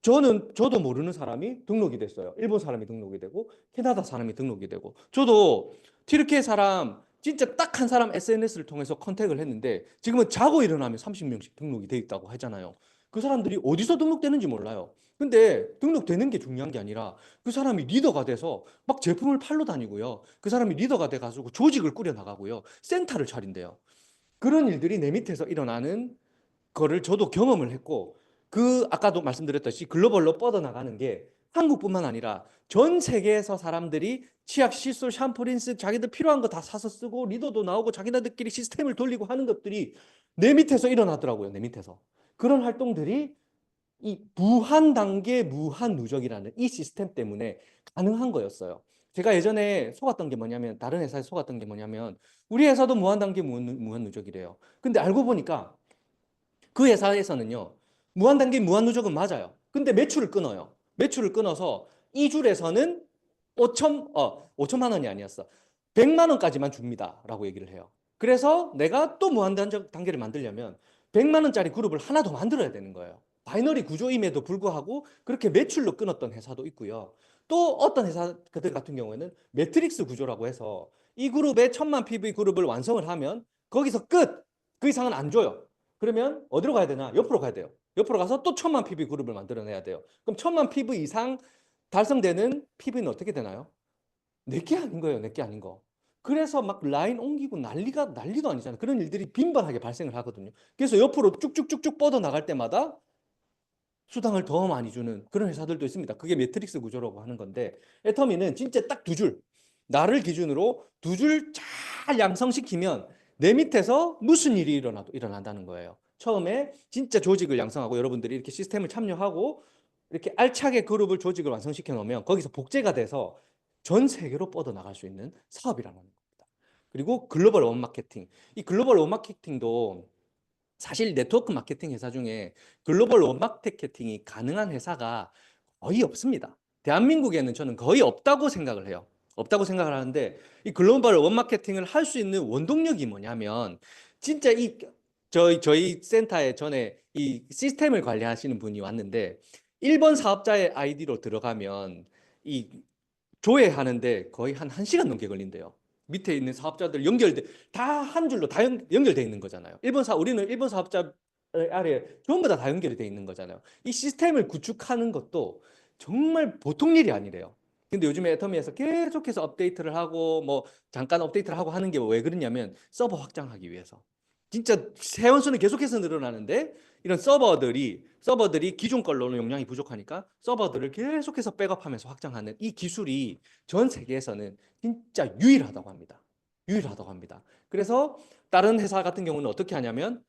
저도 모르는 사람이 등록이 됐어요. 일본 사람이 등록이 되고 캐나다 사람이 등록이 되고 저도 튀르키예 사람 진짜 딱 한 사람 SNS를 통해서 컨택을 했는데 지금은 자고 일어나면 30명씩 등록이 돼 있다고 하잖아요. 그 사람들이 어디서 등록되는지 몰라요. 근데 등록되는 게 중요한 게 아니라 그 사람이 리더가 돼서 막 제품을 팔러 다니고요. 그 사람이 리더가 돼가지고 조직을 꾸려 나가고요. 센터를 차린대요. 그런 일들이 내 밑에서 일어나는 거를 저도 경험을 했고 그 아까도 말씀드렸듯이 글로벌로 뻗어나가는 게 한국뿐만 아니라 전 세계에서 사람들이 치약, 칫솔, 샴푸, 린스 자기들 필요한 거 다 사서 쓰고 리더도 나오고 자기네들끼리 시스템을 돌리고 하는 것들이 내 밑에서 일어나더라고요. 내 밑에서. 그런 활동들이 이 무한 단계 무한 누적이라는 이 시스템 때문에 가능한 거였어요. 제가 예전에 속았던 게 뭐냐면 다른 회사에 속았던 게 뭐냐면 우리 회사도 무한 단계 무한 누적이래요. 근데 알고 보니까 그 회사에서는요. 무한 단계 무한 누적은 맞아요. 근데 매출을 끊어요. 매출을 끊어서 이 줄에서는 5천만 원이 아니었어. 100만 원까지만 줍니다라고 얘기를 해요. 그래서 내가 또 무한 단계를 만들려면 100만 원짜리 그룹을 하나 더 만들어야 되는 거예요. 바이너리 구조임에도 불구하고 그렇게 매출로 끊었던 회사도 있고요. 또 어떤 회사들 같은 경우에는 매트릭스 구조라고 해서 이 그룹의 1,000만 PV 그룹을 완성을 하면 거기서 끝! 그 이상은 안 줘요. 그러면 어디로 가야 되나? 옆으로 가야 돼요. 옆으로 가서 또 1,000만 PV 그룹을 만들어내야 돼요. 그럼 1,000만 PV 이상 달성되는 PV는 어떻게 되나요? 내게 아닌 거예요. 내게 아닌 거. 그래서 막 라인 옮기고 난리도 아니잖아요. 그런 일들이 빈번하게 발생을 하거든요. 그래서 옆으로 쭉쭉쭉쭉 뻗어 나갈 때마다 수당을 더 많이 주는 그런 회사들도 있습니다. 그게 매트릭스 구조라고 하는 건데 애터미는 진짜 딱 두 줄, 나를 기준으로 두 줄 잘 양성시키면 내 밑에서 무슨 일이 일어난다는 거예요. 처음에 진짜 조직을 양성하고 여러분들이 이렇게 시스템을 참여하고 이렇게 알차게 그룹을 조직을 완성시켜 놓으면 거기서 복제가 돼서 전 세계로 뻗어나갈 수 있는 사업이라는 겁니다. 그리고 글로벌 원마케팅. 이 글로벌 원마케팅도 사실 네트워크 마케팅 회사 중에 글로벌 원마케팅이 가능한 회사가 거의 없습니다. 대한민국에는 저는 거의 없다고 생각을 해요. 없다고 생각을 하는데 이 글로벌 원마케팅을 할 수 있는 원동력이 뭐냐면 진짜 저희 센터에 전에 이 시스템을 관리하시는 분이 왔는데 1번 사업자의 아이디로 들어가면 이 조회하는데 거의 한 1시간 넘게 걸린대요. 밑에 있는 사업자들 다 한 줄로 다 연결돼 있는 거잖아요. 우리는 일본 사업자 아래 전부 다 연결이 돼 있는 거잖아요. 이 시스템을 구축하는 것도 정말 보통 일이 아니래요. 근데 요즘에 애터미에서 계속해서 업데이트를 하고 뭐 잠깐 업데이트를 하고 하는 게 왜 그러냐면 서버 확장하기 위해서. 진짜 회원수는 계속해서 늘어나는데 이런 서버들이 기존 걸로는 용량이 부족하니까 서버들을 계속해서 백업하면서 확장하는 이 기술이 전 세계에서는 진짜 유일하다고 합니다. 유일하다고 합니다. 그래서 다른 회사 같은 경우는 어떻게 하냐면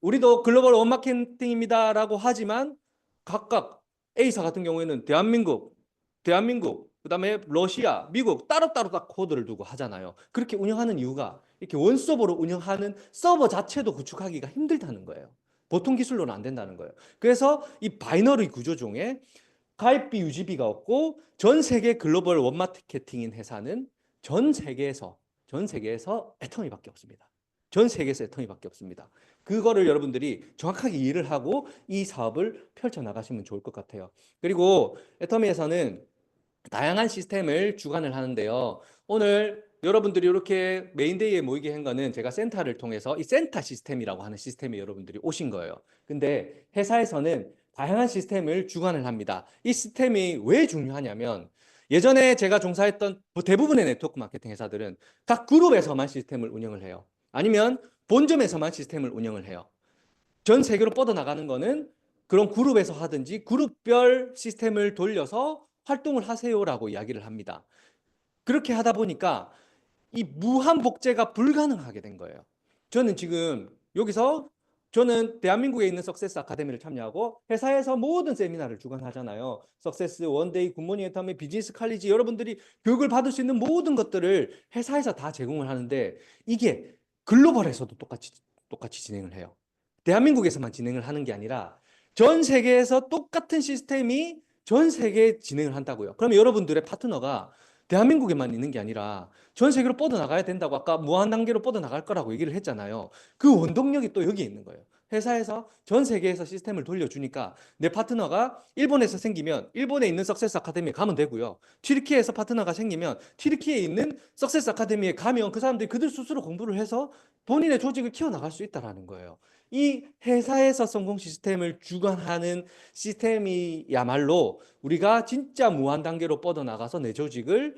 우리도 글로벌 원마케팅입니다라고 하지만 각각 A사 같은 경우에는 대한민국, 그다음에 러시아, 미국 따로따로 딱 코드를 두고 하잖아요. 그렇게 운영하는 이유가 이렇게 원서버로 운영하는 서버 자체도 구축하기가 힘들다는 거예요. 보통 기술로는 안 된다는 거예요. 그래서 이 바이너리 구조 중에 가입비 유지비가 없고 전 세계 글로벌 원마케팅인 회사는 전 세계에서 애터미밖에 없습니다. 전 세계에서 애터미밖에 없습니다. 그거를 여러분들이 정확하게 이해를 하고 이 사업을 펼쳐 나가시면 좋을 것 같아요. 그리고 애터미에서는 다양한 시스템을 주관을 하는데요. 오늘 여러분들이 이렇게 메인데이에 모이게 한 거는 제가 센터를 통해서 이 센터 시스템이라고 하는 시스템에 여러분들이 오신 거예요. 근데 회사에서는 다양한 시스템을 주관을 합니다. 이 시스템이 왜 중요하냐면 예전에 제가 종사했던 대부분의 네트워크 마케팅 회사들은 각 그룹에서만 시스템을 운영을 해요. 아니면 본점에서만 시스템을 운영을 해요. 전 세계로 뻗어나가는 거는 그런 그룹에서 하든지 그룹별 시스템을 돌려서 활동을 하세요라고 이야기를 합니다. 그렇게 하다 보니까 이 무한 복제가 불가능하게 된 거예요. 저는 지금 여기서 저는 대한민국에 있는 석세스 아카데미를 참여하고 회사에서 모든 세미나를 주관하잖아요. 석세스, 원데이, 굿모닝 애터미, 비즈니스 칼리지 여러분들이 교육을 받을 수 있는 모든 것들을 회사에서 다 제공을 하는데 이게 글로벌에서도 똑같이 진행을 해요. 대한민국에서만 진행을 하는 게 아니라 전 세계에서 똑같은 시스템이 전 세계에 진행을 한다고요. 그러면 여러분들의 파트너가 대한민국에만 있는 게 아니라 전 세계로 뻗어나가야 된다고 아까 무한 단계로 뻗어나갈 거라고 얘기를 했잖아요. 그 원동력이 또 여기 있는 거예요. 회사에서 전 세계에서 시스템을 돌려주니까 내 파트너가 일본에서 생기면 일본에 있는 석세스 아카데미에 가면 되고요. 튀르키예에서 파트너가 생기면 튀르키예에 있는 석세스 아카데미에 가면 그 사람들이 그들 스스로 공부를 해서 본인의 조직을 키워나갈 수 있다는 거예요. 이 회사에서 성공 시스템을 주관하는 시스템이야말로 우리가 진짜 무한 단계로 뻗어나가서 내 조직을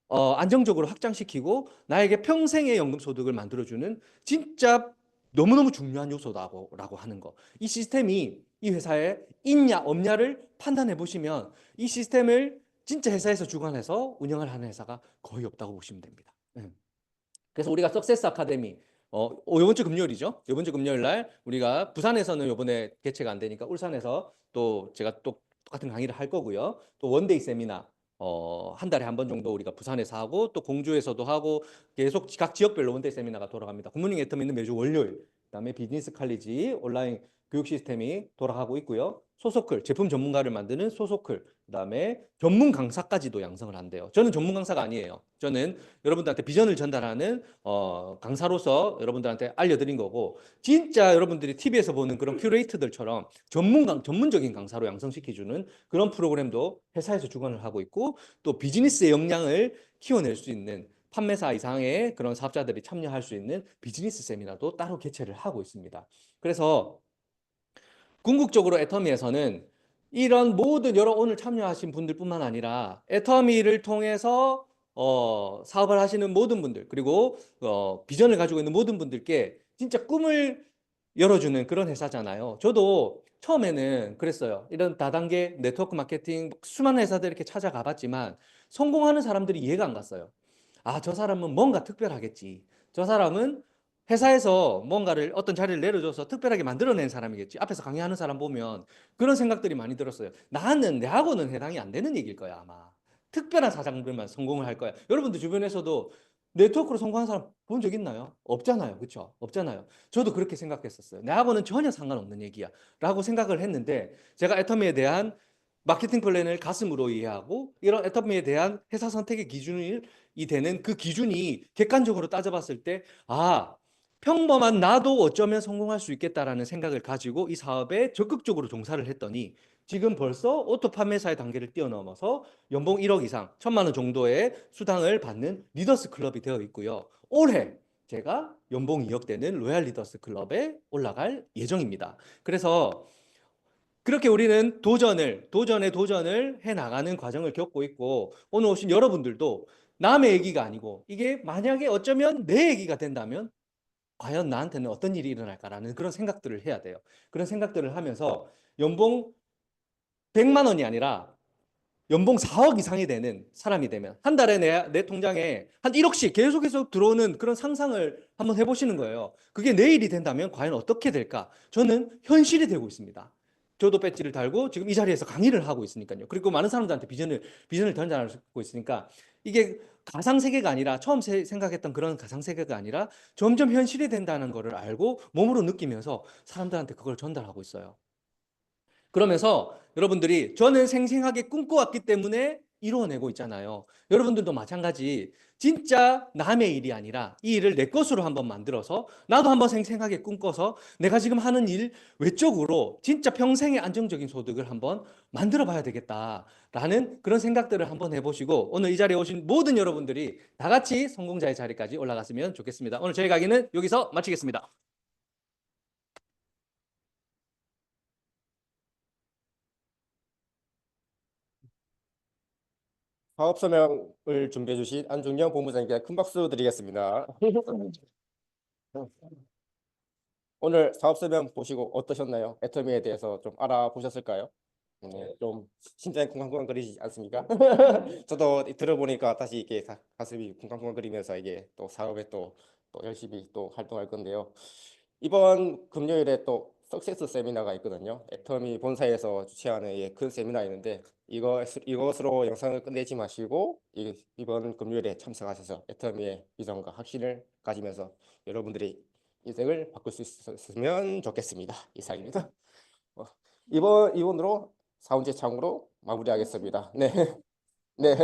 안정적으로 확장시키고 나에게 평생의 연금 소득을 만들어주는 진짜 너무너무 중요한 요소라고 하는 거. 이 시스템이 이 회사에 있냐 없냐를 판단해 보시면 이 시스템을 진짜 회사에서 주관해서 운영을 하는 회사가 거의 없다고 보시면 됩니다. 그래서 우리가 석세스 아카데미 이번 주 금요일이죠. 이번 주 금요일 날 우리가 부산에서는 이번에 개최가 안 되니까 울산에서 또 제가 또 똑같은 강의를 할 거고요. 또 원데이 세미나 한 달에 한 번 정도 우리가 부산에서 하고 또 공주에서도 하고 계속 각 지역별로 원데이 세미나가 돌아갑니다. 굿모닝 애터미는 매주 월요일, 그다음에 비즈니스 칼리지 온라인 교육 시스템이 돌아가고 있고요. 소소클, 제품 전문가를 만드는 소소클, 그다음에 전문 강사까지도 양성을 한대요. 저는 전문 강사가 아니에요. 저는 여러분들한테 비전을 전달하는 강사로서 여러분들한테 알려드린 거고 진짜 여러분들이 TV에서 보는 그런 큐레이터들처럼 전문적인 강사로 양성시켜주는 그런 프로그램도 회사에서 주관을 하고 있고 또 비즈니스의 역량을 키워낼 수 있는 판매사 이상의 그런 사업자들이 참여할 수 있는 비즈니스 세미나도 따로 개최를 하고 있습니다. 그래서 궁극적으로 애터미에서는 이런 모든 여러 오늘 참여하신 분들뿐만 아니라 애터미를 통해서 사업을 하시는 모든 분들 그리고 비전을 가지고 있는 모든 분들께 진짜 꿈을 열어주는 그런 회사잖아요. 저도 처음에는 그랬어요. 이런 다단계 네트워크 마케팅 수많은 회사들 이렇게 찾아가 봤지만 성공하는 사람들이 이해가 안 갔어요. 아, 저 사람은 뭔가 특별하겠지. 저 사람은 회사에서 뭔가를 어떤 자리를 내려줘서 특별하게 만들어낸 사람이겠지. 앞에서 강의하는 사람 보면 그런 생각들이 많이 들었어요. 내하고는 해당이 안 되는 얘기일 거야, 아마. 특별한 사장들만 성공을 할 거야. 여러분들 주변에서도 네트워크로 성공한 사람 본 적 있나요? 없잖아요. 그렇죠? 없잖아요. 저도 그렇게 생각했었어요. 내하고는 전혀 상관없는 얘기야. 라고 생각을 했는데 제가 애터미에 대한 마케팅 플랜을 가슴으로 이해하고 이런 애터미에 대한 회사 선택의 기준이 되는 그 기준이 객관적으로 따져봤을 때 평범한 나도 어쩌면 성공할 수 있겠다라는 생각을 가지고 이 사업에 적극적으로 종사를 했더니 지금 벌써 오토 판매사의 단계를 뛰어넘어서 연봉 1억 이상, 1,000만 원 정도의 수당을 받는 리더스 클럽이 되어 있고요. 올해 제가 연봉 2억 되는 로얄 리더스 클럽에 올라갈 예정입니다. 그래서 그렇게 우리는 도전을 해 나가는 과정을 겪고 있고, 오늘 오신 여러분들도 남의 얘기가 아니고 이게 만약에 어쩌면 내 얘기가 된다면 과연 나한테는 어떤 일이 일어날까라는 그런 생각들을 해야 돼요. 그런 생각들을 하면서 연봉 100만 원이 아니라 연봉 4억 이상이 되는 사람이 되면 한 달에 내 통장에 한 1억씩 계속해서 들어오는 그런 상상을 한번 해보시는 거예요. 그게 내일이 된다면 과연 어떻게 될까? 저는 현실이 되고 있습니다. 저도 배지를 달고 지금 이 자리에서 강의를 하고 있으니까요. 그리고 많은 사람들한테 비전을 전달하고 있으니까 이게 가상세계가 아니라 처음 생각했던 그런 가상세계가 아니라 점점 현실이 된다는 것을 알고 몸으로 느끼면서 사람들한테 그걸 전달하고 있어요. 그러면서 여러분들이 저는 생생하게 꿈꿔왔기 때문에 이루어내고 있잖아요. 여러분들도 마찬가지 진짜 남의 일이 아니라 이 일을 내 것으로 한번 만들어서 나도 한번 생생하게 꿈꿔서 내가 지금 하는 일 외적으로 진짜 평생의 안정적인 소득을 한번 만들어 봐야 되겠다라는 그런 생각들을 한번 해보시고 오늘 이 자리에 오신 모든 여러분들이 다 같이 성공자의 자리까지 올라갔으면 좋겠습니다. 오늘 저희 강의는 여기서 마치겠습니다. 사업 설명을 준비해 주신 안중영 본부장님께 큰 박수 드리겠습니다. 오늘 사업 설명 보시고 어떠셨나요? 애터미에 대해서 좀 알아보셨을까요? 네, 좀 심장이 쿵쾅쿵쾅거리지 않습니까? 저도 들어보니까 다시 이게 가슴이 쿵쾅쿵쾅거리면서 이게 또 사업에 또 열심히 또 활동할 건데요. 이번 금요일에 또 석세스 세미나가 있거든요. 애터미 본사에서 주최하는 큰 세미나 있는데 이것으로 영상을 끝내지 마시고 이번 금요일에 참석하셔서 애터미의 비전과 확신을 가지면서 여러분들의 인생을 바꿀 수 있었으면 좋겠습니다. 이상입니다. 이번으로 사운제 창으로 마무리하겠습니다. 네, 네,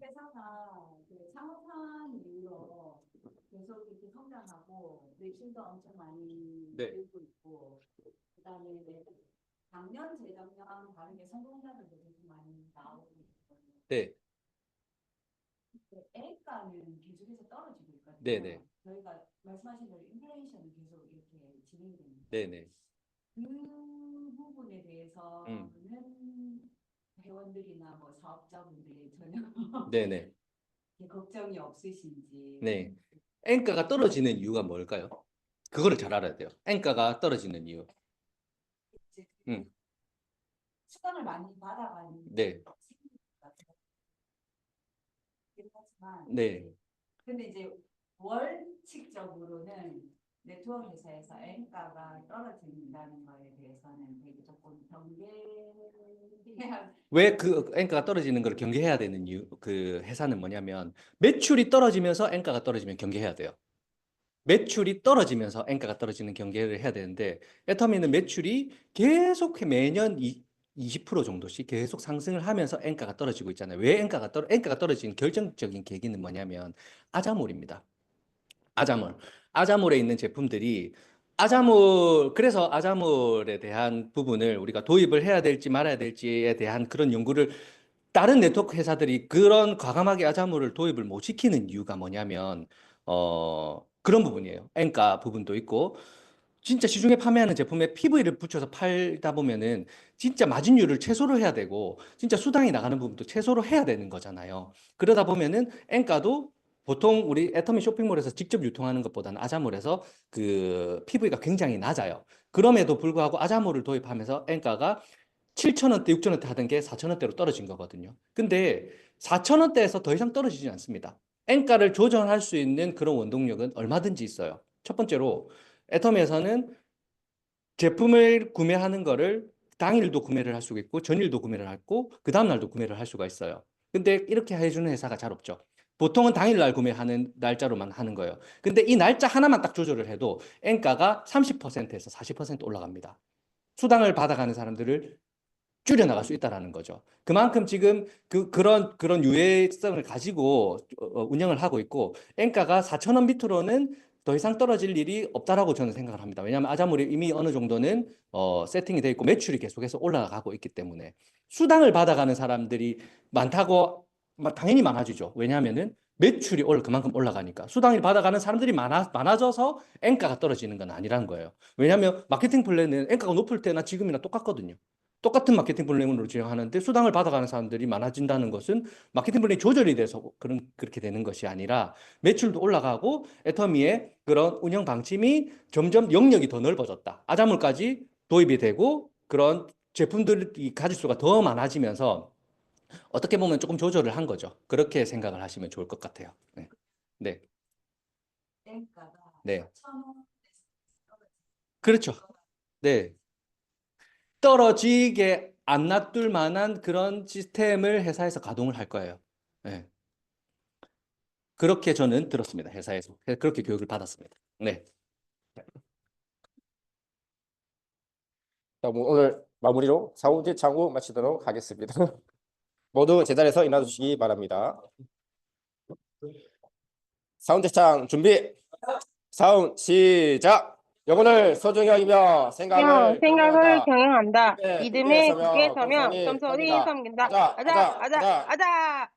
회사가 그 창업한 이후로 계속 이렇게 성장하고 매출도 엄청 많이 네. 늘고 있고 그다음에 이제 작년 재작년 다르게 성공자들도 되게 많이 나오고 있거든요. 네, A가는 계속해서 떨어지고 있거든요. 네, 네. 저희가 말씀하신 대로 인플레이션이 계속 이렇게 진행됩니다. 네, 네. 그 부분에 대해서는 회원들이나 뭐 사업자분들이 전혀 네, 네. 걱정이 없으신지. 네. 엔가가 떨어지는 이유가 뭘까요? 그거를 잘 알아야 돼요. 엔가가 떨어지는 이유. 이제 음. 수당을 많이 받아가는 네. 하지만 네. 근데 이제 월칙적으로는 네트워크 회사에서 엔가가 떨어진다는 거에 대해서는 되게 조금 경계해야. 왜 그 엔가가 떨어지는 걸 경계해야 되는 이유, 그 회사는 뭐냐면 매출이 떨어지면서 엔가가 떨어지면 경계해야 돼요. 매출이 떨어지면서 엔가가 떨어지는 경계를 해야 되는데 애터미는 매출이 계속 매년 20% 정도씩 계속 상승을 하면서 엔가가 떨어지고 있잖아요. 왜 엔가가 떨어지는 결정적인 계기는 뭐냐면 아자몰입니다. 아자몰에 있는 제품들이 그래서 아자몰에 대한 부분을 우리가 도입을 해야 될지 말아야 될지에 대한 그런 연구를 다른 네트워크 회사들이 그런 과감하게 아자몰을 도입을 못 시키는 이유가 뭐냐면 그런 부분이에요. 엔가 부분도 있고 진짜 시중에 판매하는 제품에 PV를 붙여서 팔다 보면은 진짜 마진율을 최소로 해야 되고 진짜 수당이 나가는 부분도 최소로 해야 되는 거잖아요. 그러다 보면은 엔가도 보통 우리 애터미 쇼핑몰에서 직접 유통하는 것보다는 아자몰에서 그 PV가 굉장히 낮아요. 그럼에도 불구하고 아자몰을 도입하면서 엔가가 7,000원대, 6,000원대 하던 게 4,000원대로 떨어진 거거든요. 근데 4,000원대에서 더 이상 떨어지지 않습니다. 엔가를 조정할 수 있는 그런 원동력은 얼마든지 있어요. 첫 번째로 애터미에서는 제품을 구매하는 거를 당일도 구매를 할 수가 있고 전일도 구매를 하고 그 다음날도 구매를 할 수가 있어요. 근데 이렇게 해주는 회사가 잘 없죠. 보통은 당일날 구매하는 날짜로만 하는 거예요. 근데 이 날짜 하나만 딱 조절을 해도 엔가가 30%에서 40% 올라갑니다. 수당을 받아가는 사람들을 줄여나갈 수 있다는 거죠. 그만큼 지금 그런 유해성을 가지고 운영을 하고 있고 엔가가 4,000원 밑으로는 더 이상 떨어질 일이 없다라고 저는 생각을 합니다. 왜냐하면 아자몰이 이미 어느 정도는 세팅이 돼 있고 매출이 계속해서 올라가고 있기 때문에 수당을 받아가는 사람들이 많다고 당연히 많아지죠. 왜냐하면은 매출이 그만큼 올라가니까 수당을 받아가는 사람들이 많아져서 엔가가 떨어지는 건 아니라는 거예요. 왜냐하면 마케팅 플랜은 엔가가 높을 때나 지금이나 똑같거든요. 똑같은 마케팅 플랜으로 진행하는데 수당을 받아가는 사람들이 많아진다는 것은 마케팅 플랜이 조절이 돼서 그렇게 되는 것이 아니라 매출도 올라가고 애터미의 그런 운영 방침이 점점 영역이 더 넓어졌다. 아자몰까지 도입이 되고 그런 제품들이 가짓수가 더 많아지면서 어떻게 보면 조금 조절을 한 거죠. 그렇게 생각을 하시면 좋을 것 같아요. 네. 네. 땡가가 네. 4,000원에서 그렇죠. 네. 떨어지게 안 놔둘 만한 그런 시스템을 회사에서 가동을 할 거예요. 네. 그렇게 저는 들었습니다. 회사에서. 그렇게 교육을 받았습니다. 네. 자, 뭐 오늘 마무리로 사운드 창구 마치도록 하겠습니다. 모두 제자리에서 일어나 주시기 바랍니다. 사운드 창 준비. 사운드 시작. 영혼을 소중히 여기며 생각을 생각을 경영한다. 경영한다. 믿음에 믿음에 굳게 굳게 서며 서며 겸손히 겸손히 섬긴다. 섬긴다. 아자, 아자, 아자.